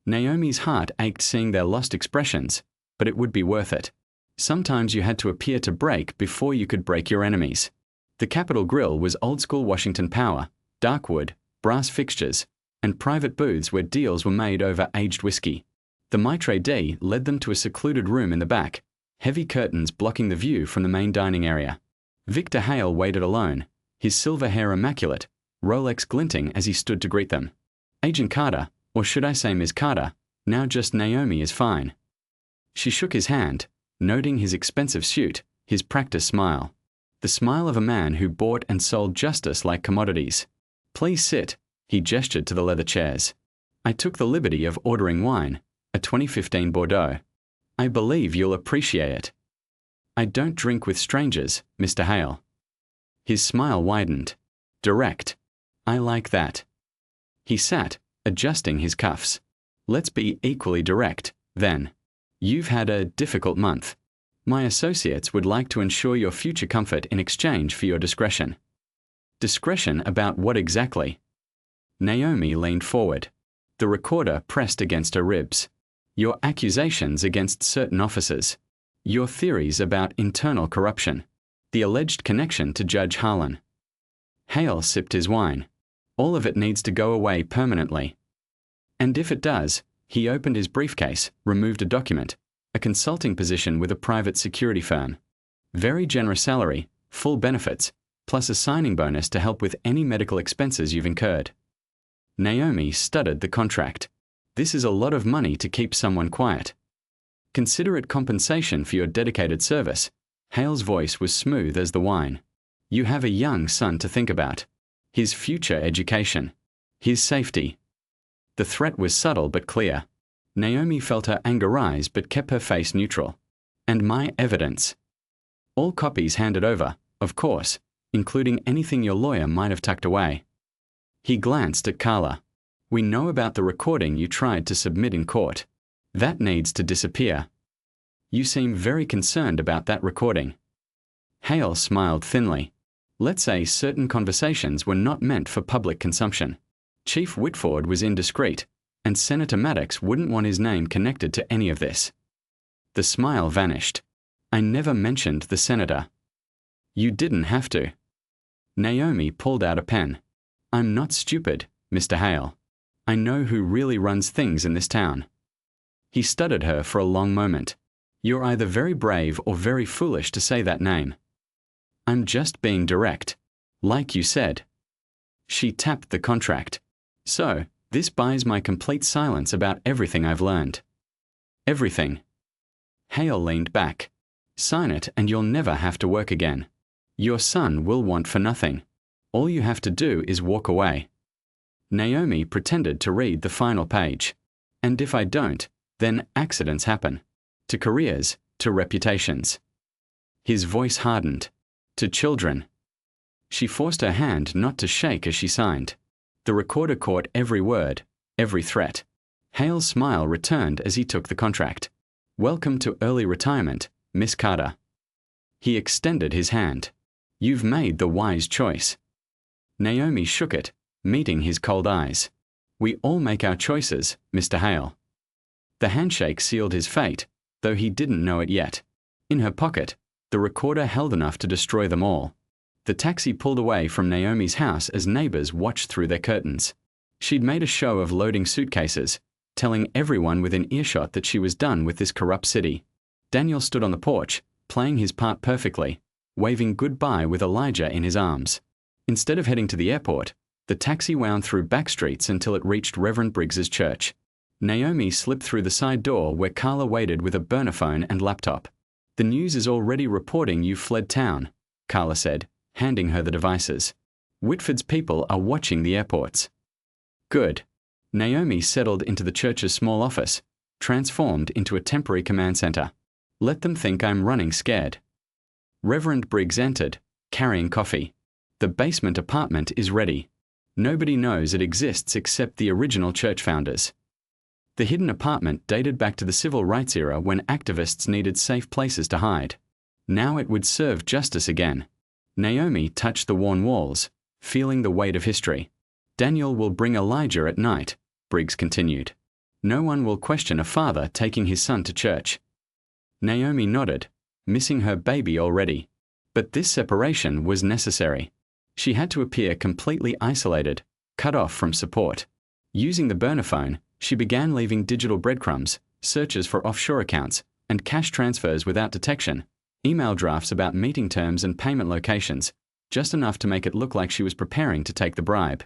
Naomi's heart ached seeing their lost expressions, but it would be worth it. Sometimes you had to appear to break before you could break your enemies. The Capitol Grill was old-school Washington power, dark wood, brass fixtures, and private booths where deals were made over aged whiskey. The Maitre d' led them to a secluded room in the back, heavy curtains blocking the view from the main dining area. Victor Hale waited alone, his silver hair immaculate, Rolex glinting as he stood to greet them. "Agent Carter, or should I say Ms. Carter, now just Naomi is fine." She shook his hand, noting his expensive suit, his practiced smile. The smile of a man who bought and sold justice like commodities. "Please sit," he gestured to the leather chairs. "I took the liberty of ordering wine, a 2015 Bordeaux. I believe you'll appreciate it." "I don't drink with strangers, Mr. Hale." His smile widened. "Direct. I like that." He sat, adjusting his cuffs. "Let's be equally direct, then. You've had a difficult month. My associates would like to ensure your future comfort in exchange for your discretion." "Discretion about what exactly?" Naomi leaned forward. The recorder pressed against her ribs. "Your accusations against certain officers. Your theories about internal corruption. The alleged connection to Judge Harlan." Hale sipped his wine. "All of it needs to go away permanently." "And if it does," he opened his briefcase, removed a document, a consulting position with a private security firm. "Very generous salary, full benefits, plus a signing bonus to help with any medical expenses you've incurred." Naomi studied the contract. This is a lot of money to keep someone quiet. Consider it compensation for your dedicated service. Hale's voice was smooth as the wine. You have a young son to think about. His future education. His safety. The threat was subtle but clear. Naomi felt her anger rise but kept her face neutral. And my evidence. All copies handed over, of course, including anything your lawyer might have tucked away. He glanced at Carla. We know about the recording you tried to submit in court. That needs to disappear. You seem very concerned about that recording. Hale smiled thinly. Let's say certain conversations were not meant for public consumption. Chief Whitford was indiscreet, and Senator Maddox wouldn't want his name connected to any of this. The smile vanished. I never mentioned the senator. You didn't have to. Naomi pulled out a pen. I'm not stupid, Mr. Hale. I know who really runs things in this town. He studied her for a long moment. You're either very brave or very foolish to say that name. I'm just being direct. Like you said. She tapped the contract. So, this buys my complete silence about everything I've learned. Everything. Hale leaned back. Sign it and you'll never have to work again. Your son will want for nothing. All you have to do is walk away. Naomi pretended to read the final page. And if I don't, then accidents happen. To careers, to reputations. His voice hardened. To children. She forced her hand not to shake as she signed. The recorder caught every word, every threat. Hale's smile returned as he took the contract. Welcome to early retirement, Miss Carter. He extended his hand. You've made the wise choice. Naomi shook it, meeting his cold eyes. We all make our choices, Mr. Hale. The handshake sealed his fate, though he didn't know it yet. In her pocket, the recorder held enough to destroy them all. The taxi pulled away from Naomi's house as neighbors watched through their curtains. She'd made a show of loading suitcases, telling everyone within earshot that she was done with this corrupt city. Daniel stood on the porch, playing his part perfectly, waving goodbye with Elijah in his arms. Instead of heading to the airport, the taxi wound through back streets until it reached Reverend Briggs's church. Naomi slipped through the side door where Carla waited with a burner phone and laptop. The news is already reporting you fled town, Carla said, handing her the devices. Whitford's people are watching the airports. Good. Naomi settled into the church's small office, transformed into a temporary command center. Let them think I'm running scared. Reverend Briggs entered, carrying coffee. The basement apartment is ready. Nobody knows it exists except the original church founders. The hidden apartment dated back to the civil rights era when activists needed safe places to hide. Now it would serve justice again. Naomi touched the worn walls, feeling the weight of history. Daniel will bring Elijah at night, Briggs continued. No one will question a father taking his son to church. Naomi nodded, missing her baby already. But this separation was necessary. She had to appear completely isolated, cut off from support. Using the burner phone, she began leaving digital breadcrumbs, searches for offshore accounts, and cash transfers without detection, email drafts about meeting terms and payment locations, just enough to make it look like she was preparing to take the bribe.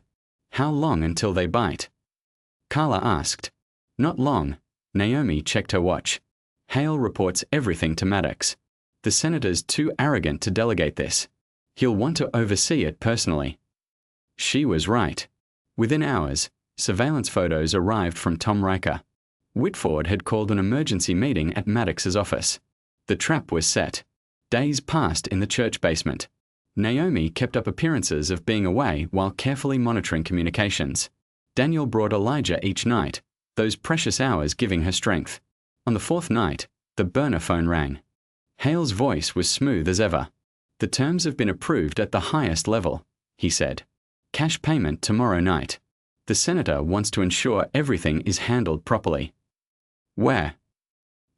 How long until they bite? Carla asked. Not long. Naomi checked her watch. Hale reports everything to Maddox. The senator's too arrogant to delegate this. He'll want to oversee it personally. She was right. Within hours, surveillance photos arrived from Tom Riker. Whitford had called an emergency meeting at Maddox's office. The trap was set. Days passed in the church basement. Naomi kept up appearances of being away while carefully monitoring communications. Daniel brought Elijah each night, those precious hours giving her strength. On the fourth night, the burner phone rang. Hale's voice was smooth as ever. The terms have been approved at the highest level, he said. Cash payment tomorrow night. The senator wants to ensure everything is handled properly. Where?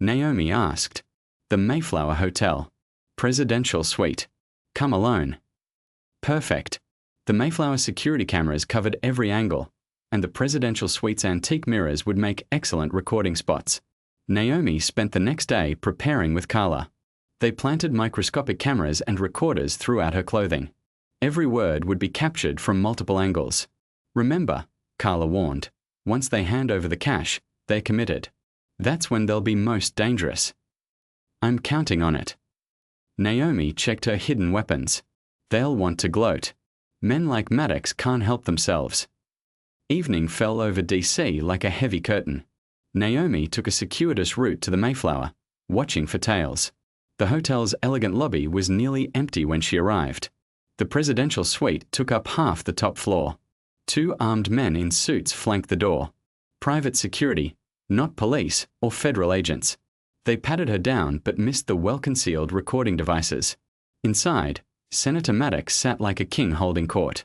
Naomi asked. The Mayflower Hotel. Presidential suite. Come alone. Perfect. The Mayflower security cameras covered every angle, and the presidential suite's antique mirrors would make excellent recording spots. Naomi spent the next day preparing with Carla. They planted microscopic cameras and recorders throughout her clothing. Every word would be captured from multiple angles. Remember, Carla warned, once they hand over the cash, they're committed. That's when they'll be most dangerous. I'm counting on it. Naomi checked her hidden weapons. They'll want to gloat. Men like Maddox can't help themselves. Evening fell over DC like a heavy curtain. Naomi took a circuitous route to the Mayflower, watching for tails. The hotel's elegant lobby was nearly empty when she arrived. The presidential suite took up half the top floor. 2 armed men in suits flanked the door. Private security, not police or federal agents. They patted her down but missed the well-concealed recording devices. Inside, Senator Maddox sat like a king holding court.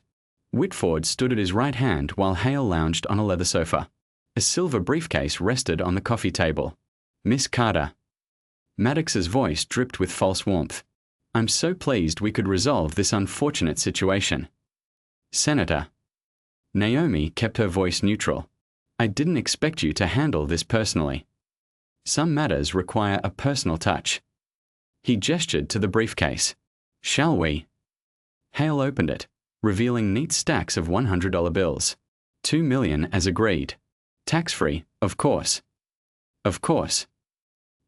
Whitford stood at his right hand while Hale lounged on a leather sofa. A silver briefcase rested on the coffee table. Miss Carter. Maddox's voice dripped with false warmth. I'm so pleased we could resolve this unfortunate situation. Senator. Naomi kept her voice neutral. I didn't expect you to handle this personally. Some matters require a personal touch. He gestured to the briefcase. Shall we? Hale opened it, revealing neat stacks of $100 bills. $2 million as agreed. Tax-free, of course. Of course.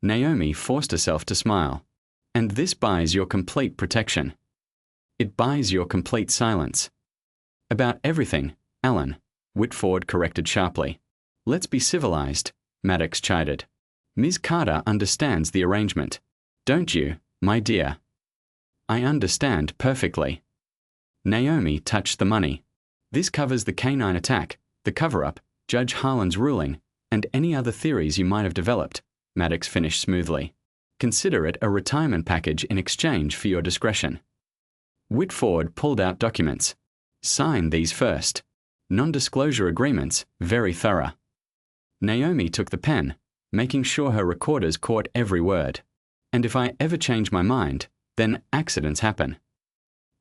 Naomi forced herself to smile. And this buys your complete protection. It buys your complete silence. About everything, Alan, Whitford corrected sharply. Let's be civilized, Maddox chided. Ms. Carter understands the arrangement. Don't you, my dear? I understand perfectly. Naomi touched the money. This covers the canine attack, the cover-up, Judge Harlan's ruling, and any other theories you might have developed, Maddox finished smoothly. Consider it a retirement package in exchange for your discretion. Whitford pulled out documents. Sign these first. Non-disclosure agreements, very thorough. Naomi took the pen, making sure her recorders caught every word. And if I ever change my mind, then accidents happen.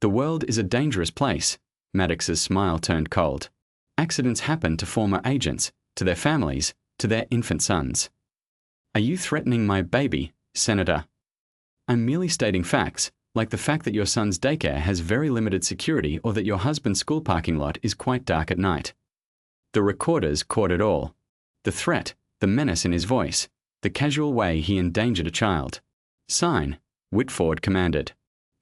The world is a dangerous place. Maddox's smile turned cold. Accidents happen to former agents, to their families, to their infant sons. Are you threatening my baby, Senator? I'm merely stating facts, like the fact that your son's daycare has very limited security or that your husband's school parking lot is quite dark at night. The recorders caught it all. The threat, the menace in his voice, the casual way he endangered a child. Sign, Whitford commanded.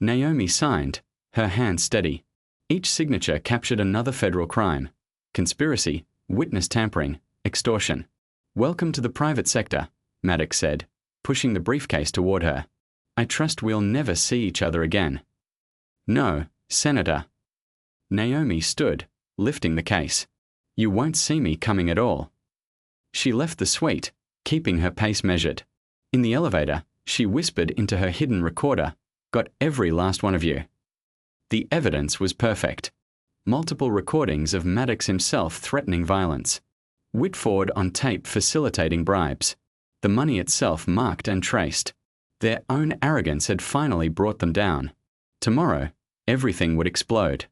Naomi signed, her hand steady. Each signature captured another federal crime. Conspiracy, witness tampering, extortion. Welcome to the private sector, Maddox said, pushing the briefcase toward her. I trust we'll never see each other again. No, Senator. Naomi stood, lifting the case. You won't see me coming at all. She left the suite, keeping her pace measured. In the elevator, she whispered into her hidden recorder, got every last one of you. The evidence was perfect. Multiple recordings of Maddox himself threatening violence. Whitford on tape facilitating bribes. The money itself marked and traced. Their own arrogance had finally brought them down. Tomorrow, everything would explode.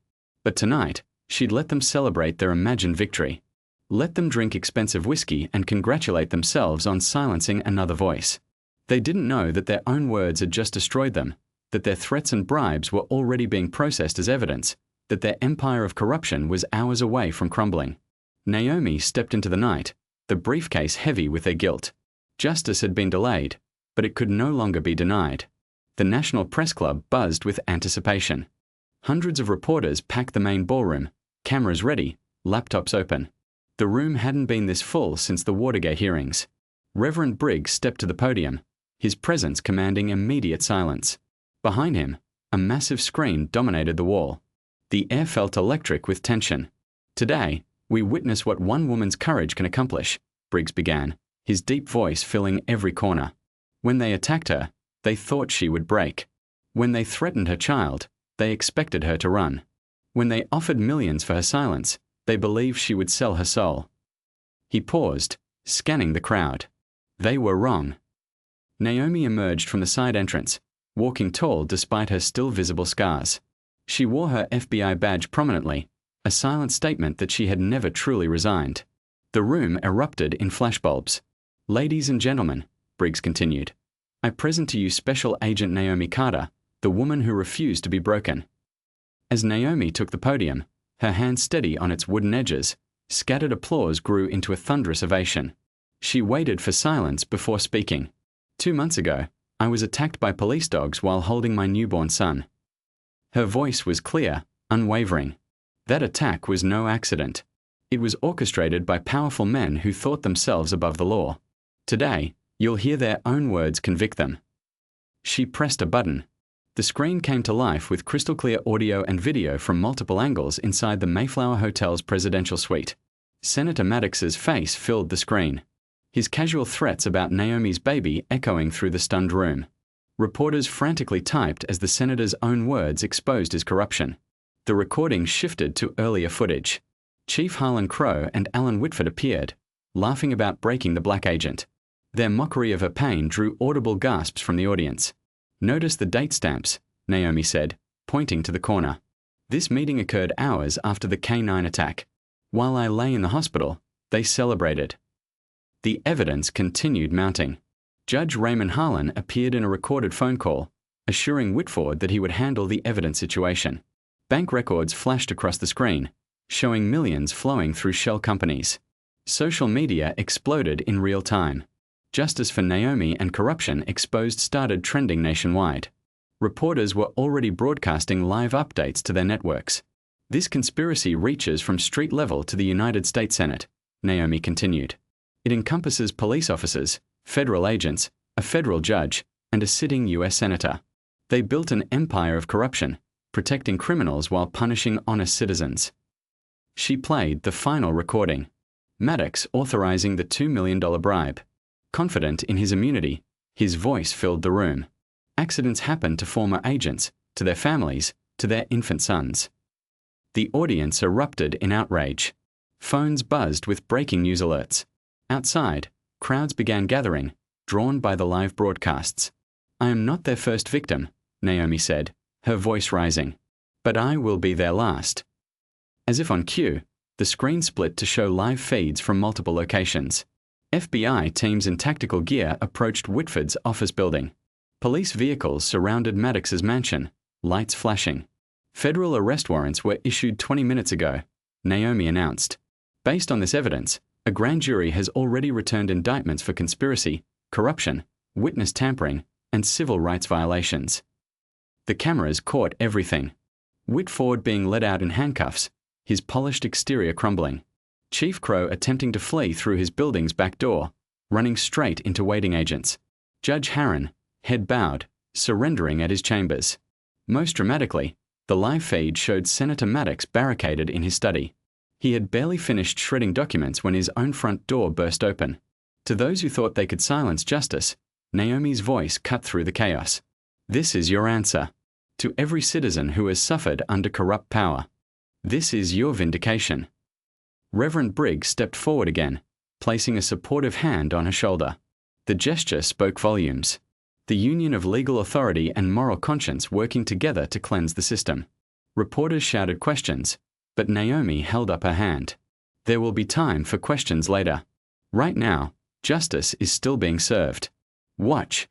But tonight, she'd let them celebrate their imagined victory. Let them drink expensive whiskey and congratulate themselves on silencing another voice. They didn't know that their own words had just destroyed them, that their threats and bribes were already being processed as evidence, that their empire of corruption was hours away from crumbling. Naomi stepped into the night, the briefcase heavy with their guilt. Justice had been delayed, but it could no longer be denied. The National Press Club buzzed with anticipation. Hundreds of reporters packed the main ballroom, cameras ready, laptops open. The room hadn't been this full since the Watergate hearings. Reverend Briggs stepped to the podium, his presence commanding immediate silence. Behind him, a massive screen dominated the wall. The air felt electric with tension. Today, we witness what one woman's courage can accomplish, Briggs began, his deep voice filling every corner. When they attacked her, they thought she would break. When they threatened her child, they expected her to run. When they offered millions for her silence, they believed she would sell her soul. He paused, scanning the crowd. They were wrong. Naomi emerged from the side entrance, walking tall despite her still visible scars. She wore her FBI badge prominently, a silent statement that she had never truly resigned. The room erupted in flashbulbs. Ladies and gentlemen, Briggs continued, I present to you Special Agent Naomi Carter, the woman who refused to be broken. As Naomi took the podium, her hand steady on its wooden edges, scattered applause grew into a thunderous ovation. She waited for silence before speaking. 2 months ago, I was attacked by police dogs while holding my newborn son. Her voice was clear, unwavering. That attack was no accident. It was orchestrated by powerful men who thought themselves above the law. Today, you'll hear their own words convict them. She pressed a button. The screen came to life with crystal clear audio and video from multiple angles inside the Mayflower Hotel's presidential suite. Senator Maddox's face filled the screen, his casual threats about Naomi's baby echoing through the stunned room. Reporters frantically typed as the senator's own words exposed his corruption. The recording shifted to earlier footage. Chief Harlan Crow and Alan Whitford appeared, laughing about breaking the black agent. Their mockery of her pain drew audible gasps from the audience. "Notice the date stamps," Naomi said, pointing to the corner. "This meeting occurred hours after the K9 attack. While I lay in the hospital, they celebrated." The evidence continued mounting. Judge Raymond Harlan appeared in a recorded phone call, assuring Whitford that he would handle the evidence situation. Bank records flashed across the screen, showing millions flowing through shell companies. Social media exploded in real time. Justice for Naomi and corruption exposed started trending nationwide. Reporters were already broadcasting live updates to their networks. "This conspiracy reaches from street level to the United States Senate," Naomi continued. "It encompasses police officers, federal agents, a federal judge, and a sitting U.S. senator. They built an empire of corruption, protecting criminals while punishing honest citizens." She played the final recording. Maddox authorizing the $2 million bribe. Confident in his immunity, his voice filled the room. Accidents happen to former agents, to their families, to their infant sons. The audience erupted in outrage. Phones buzzed with breaking news alerts. Outside, crowds began gathering, drawn by the live broadcasts. "I am not their first victim," Naomi said, her voice rising. "But I will be their last." As if on cue, the screen split to show live feeds from multiple locations. FBI teams in tactical gear approached Whitford's office building. Police vehicles surrounded Maddox's mansion, lights flashing. "Federal arrest warrants were issued 20 minutes ago," Naomi announced. "Based on this evidence, a grand jury has already returned indictments for conspiracy, corruption, witness tampering, and civil rights violations." The cameras caught everything. Whitford being led out in handcuffs, his polished exterior crumbling. Chief Crow attempting to flee through his building's back door, running straight into waiting agents. Judge Harron, head bowed, surrendering at his chambers. Most dramatically, the live feed showed Senator Maddox barricaded in his study. He had barely finished shredding documents when his own front door burst open. To those who thought they could silence justice, Naomi's voice cut through the chaos. "This is your answer. To every citizen who has suffered under corrupt power. This is your vindication." Reverend Briggs stepped forward again, placing a supportive hand on her shoulder. The gesture spoke volumes. The union of legal authority and moral conscience working together to cleanse the system. Reporters shouted questions, but Naomi held up her hand. "There will be time for questions later. Right now, justice is still being served. Watch."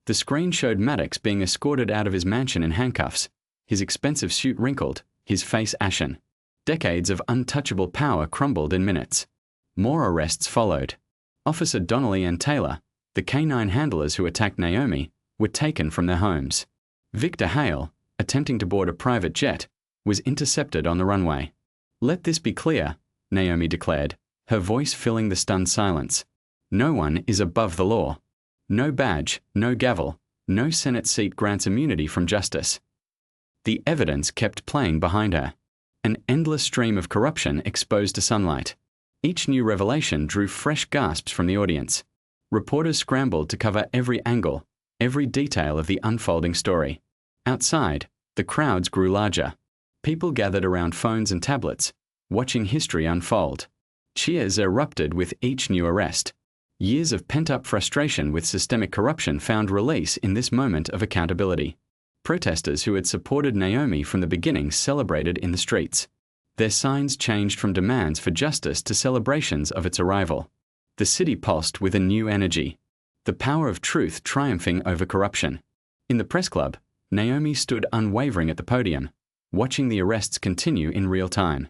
The screen showed Maddox being escorted out of his mansion in handcuffs, his expensive suit wrinkled, his face ashen. Decades of untouchable power crumbled in minutes. More arrests followed. Officer Donnelly and Taylor, the K9 handlers who attacked Naomi, were taken from their homes. Victor Hale, attempting to board a private jet, was intercepted on the runway. "Let this be clear," Naomi declared, her voice filling the stunned silence. "No one is above the law. No badge, no gavel, no Senate seat grants immunity from justice." The evidence kept playing behind her. An endless stream of corruption exposed to sunlight. Each new revelation drew fresh gasps from the audience. Reporters scrambled to cover every angle, every detail of the unfolding story. Outside, the crowds grew larger. People gathered around phones and tablets, watching history unfold. Cheers erupted with each new arrest. Years of pent-up frustration with systemic corruption found release in this moment of accountability. Protesters who had supported Naomi from the beginning celebrated in the streets. Their signs changed from demands for justice to celebrations of its arrival. The city pulsed with a new energy. The power of truth triumphing over corruption. In the press club, Naomi stood unwavering at the podium, watching the arrests continue in real time.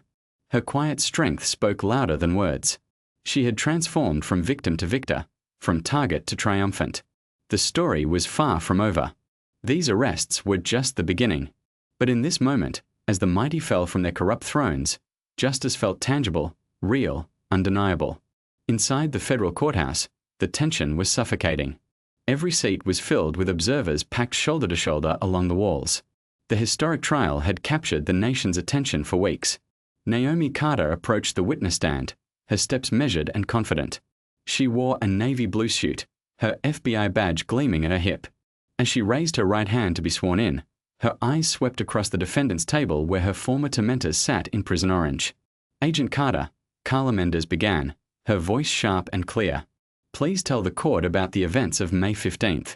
Her quiet strength spoke louder than words. She had transformed from victim to victor, from target to triumphant. The story was far from over. These arrests were just the beginning. But in this moment, as the mighty fell from their corrupt thrones, justice felt tangible, real, undeniable. Inside the federal courthouse, the tension was suffocating. Every seat was filled with observers packed shoulder to shoulder along the walls. The historic trial had captured the nation's attention for weeks. Naomi Carter approached the witness stand, her steps measured and confident. She wore a navy blue suit, her FBI badge gleaming at her hip. As she raised her right hand to be sworn in, her eyes swept across the defendant's table where her former tormentors sat in prison orange. Agent Carter, Carla Mendez began, her voice sharp and clear. Please tell the court about the events of May 15th.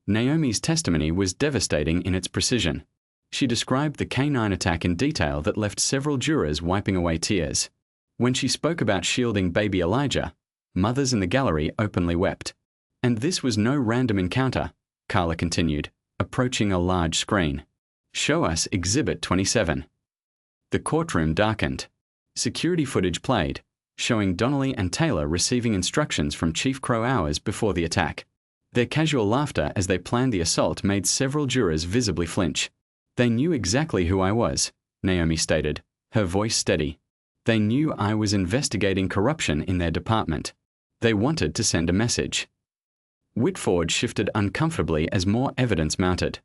Naomi's testimony was devastating in its precision. She described the canine attack in detail that left several jurors wiping away tears. When she spoke about shielding baby Elijah, mothers in the gallery openly wept. And this was no random encounter, Carla continued, approaching a large screen. Show us Exhibit 27. The courtroom darkened. Security footage played, showing Donnelly and Taylor receiving instructions from Chief Crow hours before the attack. Their casual laughter as they planned the assault made several jurors visibly flinch. They knew exactly who I was, Naomi stated, her voice steady. They knew I was investigating corruption in their department. They wanted to send a message. Whitford shifted uncomfortably as more evidence mounted.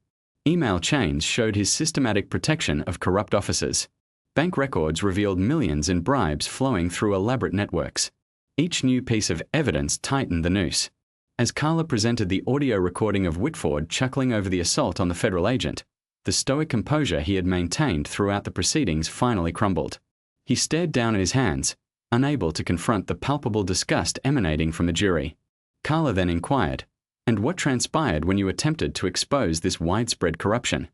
Email chains showed his systematic protection of corrupt officers. Bank records revealed millions in bribes flowing through elaborate networks. Each new piece of evidence tightened the noose. As Carla presented the audio recording of Whitford chuckling over the assault on the federal agent, the stoic composure he had maintained throughout the proceedings finally crumbled. He stared down at his hands, unable to confront the palpable disgust emanating from the jury. Carla then inquired, "And what transpired when you attempted to expose this widespread corruption?"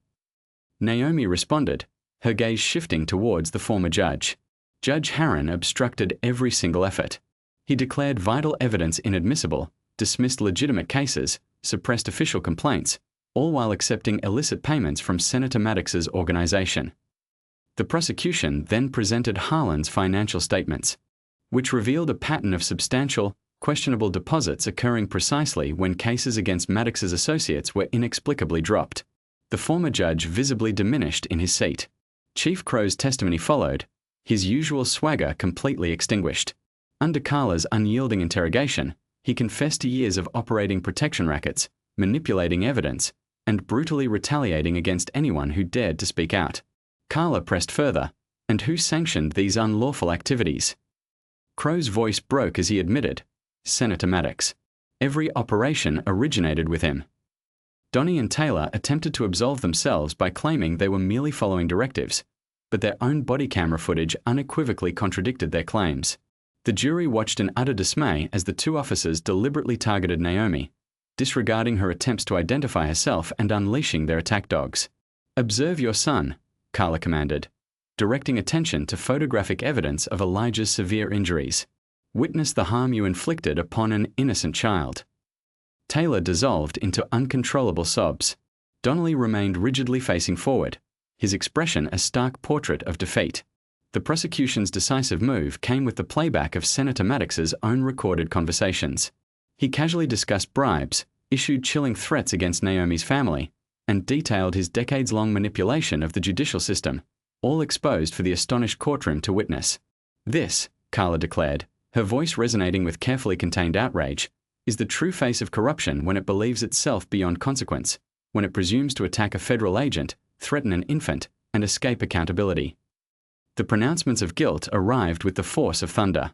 Naomi responded, her gaze shifting towards the former judge. Judge Harron obstructed every single effort. He declared vital evidence inadmissible, dismissed legitimate cases, suppressed official complaints, all while accepting illicit payments from Senator Maddox's organization. The prosecution then presented Harlan's financial statements, which revealed a pattern of substantial, questionable deposits occurring precisely when cases against Maddox's associates were inexplicably dropped. The former judge visibly diminished in his seat. Chief Crow's testimony followed, his usual swagger completely extinguished. Under Carla's unyielding interrogation, he confessed to years of operating protection rackets, manipulating evidence, and brutally retaliating against anyone who dared to speak out. Carla pressed further, and who sanctioned these unlawful activities? Crow's voice broke as he admitted, Senator Maddox. Every operation originated with him. Donnie and Taylor attempted to absolve themselves by claiming they were merely following directives, but their own body camera footage unequivocally contradicted their claims. The jury watched in utter dismay as the two officers deliberately targeted Naomi, disregarding her attempts to identify herself and unleashing their attack dogs. "Observe your son," Carla commanded, directing attention to photographic evidence of Elijah's severe injuries. "Witness the harm you inflicted upon an innocent child." Taylor dissolved into uncontrollable sobs. Donnelly remained rigidly facing forward, his expression a stark portrait of defeat. The prosecution's decisive move came with the playback of Senator Maddox's own recorded conversations. He casually discussed bribes, issued chilling threats against Naomi's family, and detailed his decades-long manipulation of the judicial system, all exposed for the astonished courtroom to witness. "This," Carla declared, her voice resonating with carefully contained outrage, "is the true face of corruption when it believes itself beyond consequence, when it presumes to attack a federal agent, threaten an infant, and escape accountability." The pronouncements of guilt arrived with the force of thunder.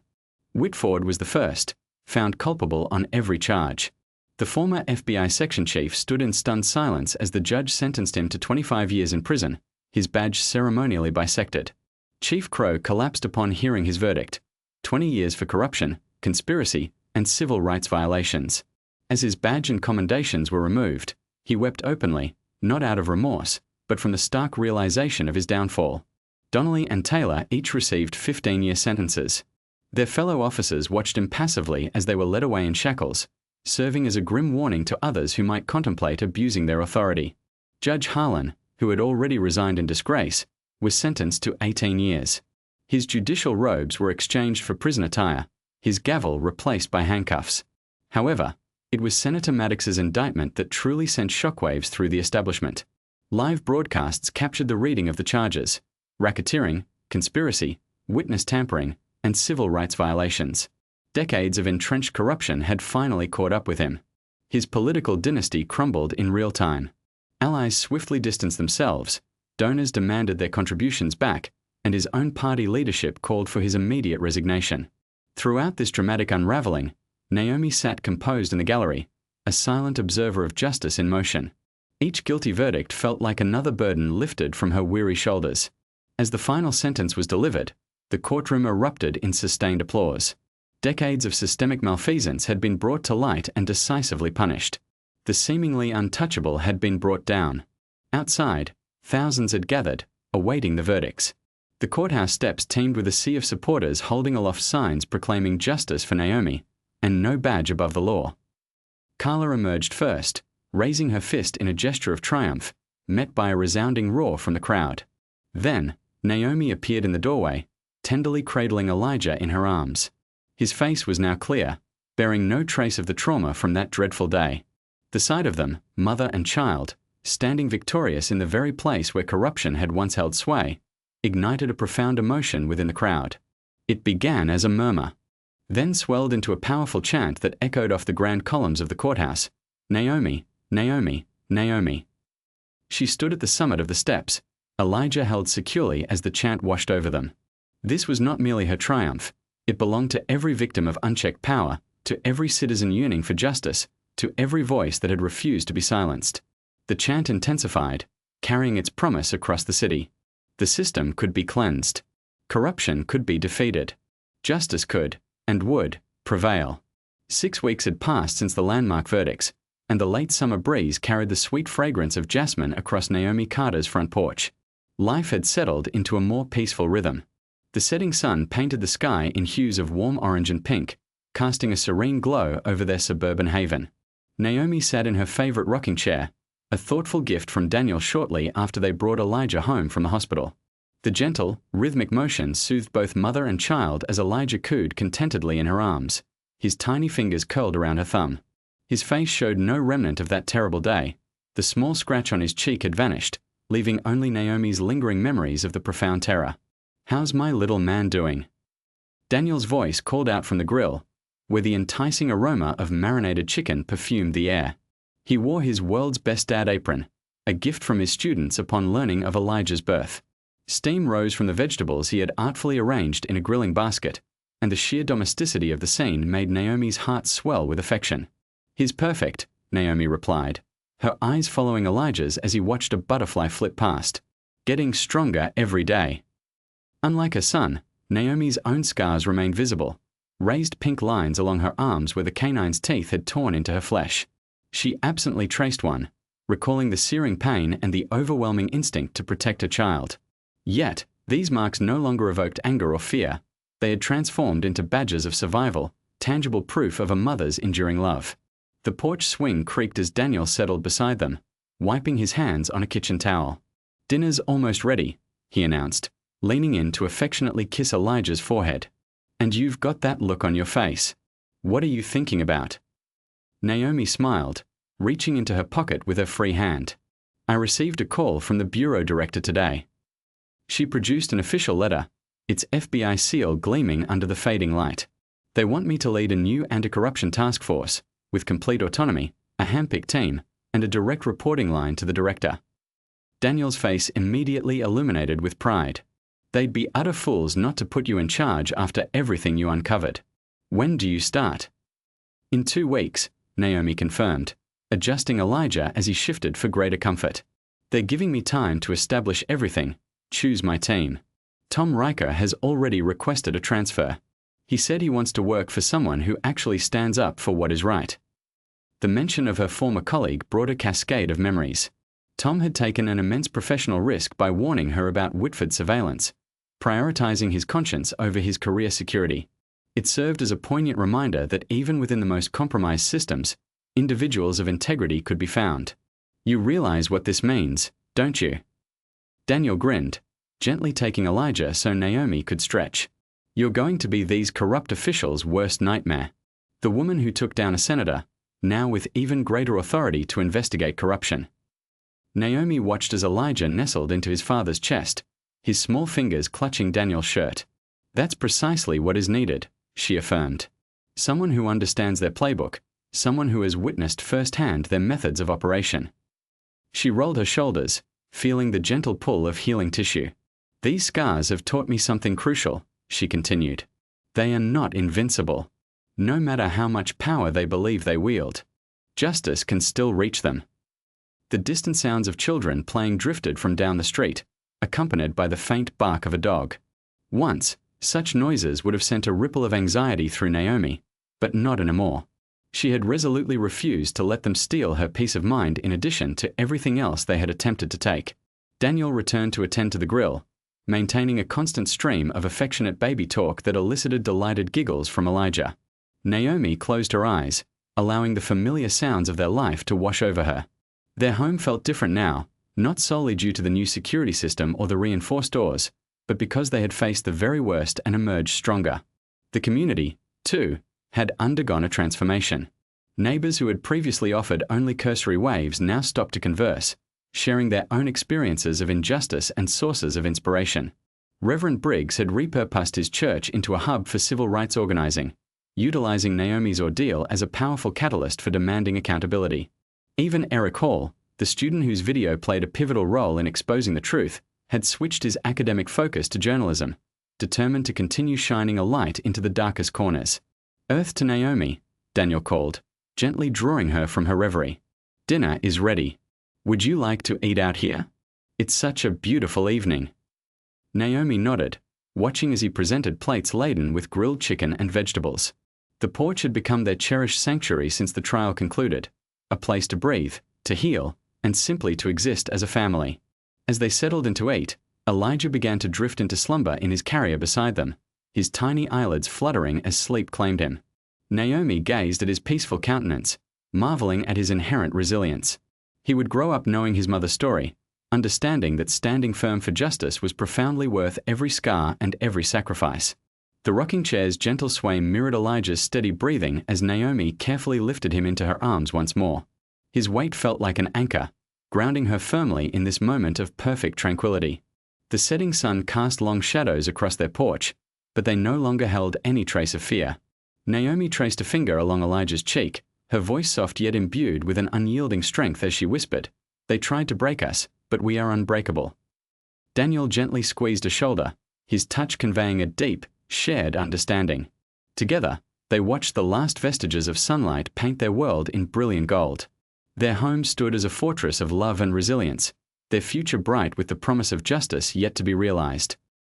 Whitford was the first, found culpable on every charge. The former FBI section chief stood in stunned silence as the judge sentenced him to 25 years in prison, his badge ceremonially bisected. Chief Crow collapsed upon hearing his verdict: 20 years for corruption, conspiracy, and civil rights violations. As his badge and commendations were removed, he wept openly, not out of remorse, but from the stark realization of his downfall. Donnelly and Taylor each received 15-year sentences. Their fellow officers watched impassively as they were led away in shackles, serving as a grim warning to others who might contemplate abusing their authority. Judge Harlan, who had already resigned in disgrace, was sentenced to 18 years. His judicial robes were exchanged for prison attire, his gavel replaced by handcuffs. However, it was Senator Maddox's indictment that truly sent shockwaves through the establishment. Live broadcasts captured the reading of the charges: racketeering, conspiracy, witness tampering, and civil rights violations. Decades of entrenched corruption had finally caught up with him. His political dynasty crumbled in real time. Allies swiftly distanced themselves, donors demanded their contributions back, and his own party leadership called for his immediate resignation. Throughout this dramatic unraveling, Naomi sat composed in the gallery, a silent observer of justice in motion. Each guilty verdict felt like another burden lifted from her weary shoulders. As the final sentence was delivered, the courtroom erupted in sustained applause. Decades of systemic malfeasance had been brought to light and decisively punished. The seemingly untouchable had been brought down. Outside, thousands had gathered, awaiting the verdicts. The courthouse steps teemed with a sea of supporters holding aloft signs proclaiming justice for Naomi, and no badge above the law. Carla emerged first, raising her fist in a gesture of triumph, met by a resounding roar from the crowd. Then, Naomi appeared in the doorway, tenderly cradling Elijah in her arms. His face was now clear, bearing no trace of the trauma from that dreadful day. The sight of them, mother and child, standing victorious in the very place where corruption had once held sway, ignited a profound emotion within the crowd. It began as a murmur, then swelled into a powerful chant that echoed off the grand columns of the courthouse: "Naomi, Naomi, Naomi." She stood at the summit of the steps, Elijah held securely as the chant washed over them. This was not merely her triumph. It belonged to every victim of unchecked power, to every citizen yearning for justice, to every voice that had refused to be silenced. The chant intensified, carrying its promise across the city. The system could be cleansed. Corruption could be defeated. Justice could, and would, prevail. 6 weeks had passed since the landmark verdicts, and the late summer breeze carried the sweet fragrance of jasmine across Naomi Carter's front porch. Life had settled into a more peaceful rhythm. The setting sun painted the sky in hues of warm orange and pink, casting a serene glow over their suburban haven. Naomi sat in her favorite rocking chair, a thoughtful gift from Daniel shortly after they brought Elijah home from the hospital. The gentle, rhythmic motion soothed both mother and child as Elijah cooed contentedly in her arms, his tiny fingers curled around her thumb. His face showed no remnant of that terrible day. The small scratch on his cheek had vanished, leaving only Naomi's lingering memories of the profound terror. "How's my little man doing?" Daniel's voice called out from the grill, where the enticing aroma of marinated chicken perfumed the air. He wore his world's best dad apron, a gift from his students upon learning of Elijah's birth. Steam rose from the vegetables he had artfully arranged in a grilling basket, and the sheer domesticity of the scene made Naomi's heart swell with affection. "He's perfect," Naomi replied, her eyes following Elijah's as he watched a butterfly flit past. "Getting stronger every day." Unlike her son, Naomi's own scars remained visible, raised pink lines along her arms where the canine's teeth had torn into her flesh. She absently traced one, recalling the searing pain and the overwhelming instinct to protect her child. Yet, these marks no longer evoked anger or fear. They had transformed into badges of survival, tangible proof of a mother's enduring love. The porch swing creaked as Daniel settled beside them, wiping his hands on a kitchen towel. "Dinner's almost ready," he announced, leaning in to affectionately kiss Elijah's forehead. "And you've got that look on your face. What are you thinking about?" Naomi smiled, reaching into her pocket with her free hand. "I received a call from the bureau director today." She produced an official letter, its FBI seal gleaming under the fading light. "They want me to lead a new anti-corruption task force, with complete autonomy, a handpicked team, and a direct reporting line to the director." Daniel's face immediately illuminated with pride. "They'd be utter fools not to put you in charge after everything you uncovered. When do you start?" "In 2 weeks," Naomi confirmed, adjusting Elijah as he shifted for greater comfort. "They're giving me time to establish everything, choose my team. Tom Riker has already requested a transfer. He said he wants to work for someone who actually stands up for what is right." The mention of her former colleague brought a cascade of memories. Tom had taken an immense professional risk by warning her about Whitford's surveillance, prioritizing his conscience over his career security. It served as a poignant reminder that even within the most compromised systems, individuals of integrity could be found. "You realize what this means, don't you?" Daniel grinned, gently taking Elijah so Naomi could stretch. You're going to be these corrupt officials' worst nightmare. The woman who took down a senator, now with even greater authority to investigate corruption. Naomi watched as Elijah nestled into his father's chest, his small fingers clutching Daniel's shirt. That's precisely what is needed, she affirmed. Someone who understands their playbook, someone who has witnessed firsthand their methods of operation. She rolled her shoulders, feeling the gentle pull of healing tissue. These scars have taught me something crucial, she continued. They are not invincible. No matter how much power they believe they wield, justice can still reach them. The distant sounds of children playing drifted from down the street, accompanied by the faint bark of a dog. Once, such noises would have sent a ripple of anxiety through Naomi, but not anymore. She had resolutely refused to let them steal her peace of mind in addition to everything else they had attempted to take. Daniel returned to attend to the grill, maintaining a constant stream of affectionate baby talk that elicited delighted giggles from Elijah. Naomi closed her eyes, allowing the familiar sounds of their life to wash over her. Their home felt different now, not solely due to the new security system or the reinforced doors, but because they had faced the very worst and emerged stronger. The community, too, had undergone a transformation. Neighbors who had previously offered only cursory waves now stopped to converse, sharing their own experiences of injustice and sources of inspiration. Reverend Briggs had repurposed his church into a hub for civil rights organizing, utilizing Naomi's ordeal as a powerful catalyst for demanding accountability. Even Eric Hall, the student whose video played a pivotal role in exposing the truth, had switched his academic focus to journalism, determined to continue shining a light into the darkest corners. Earth to Naomi, Daniel called, gently drawing her from her reverie. Dinner is ready. Would you like to eat out here? It's such a beautiful evening. Naomi nodded, watching as he presented plates laden with grilled chicken and vegetables. The porch had become their cherished sanctuary since the trial concluded, a place to breathe, to heal, and simply to exist as a family. As they settled in to eat, Elijah began to drift into slumber in his carrier beside them, his tiny eyelids fluttering as sleep claimed him. Naomi gazed at his peaceful countenance, marveling at his inherent resilience. He would grow up knowing his mother's story, understanding that standing firm for justice was profoundly worth every scar and every sacrifice. The rocking chair's gentle sway mirrored Elijah's steady breathing as Naomi carefully lifted him into her arms once more. His weight felt like an anchor, grounding her firmly in this moment of perfect tranquility. The setting sun cast long shadows across their porch, but they no longer held any trace of fear. Naomi traced a finger along Elijah's cheek, her voice soft yet imbued with an unyielding strength as she whispered, "They tried to break us, but we are unbreakable." Daniel gently squeezed a shoulder, his touch conveying a deep, shared understanding. Together, they watched the last vestiges of sunlight paint their world in brilliant gold. Their home stood as a fortress of love and resilience, their future bright with the promise of justice yet to be realized.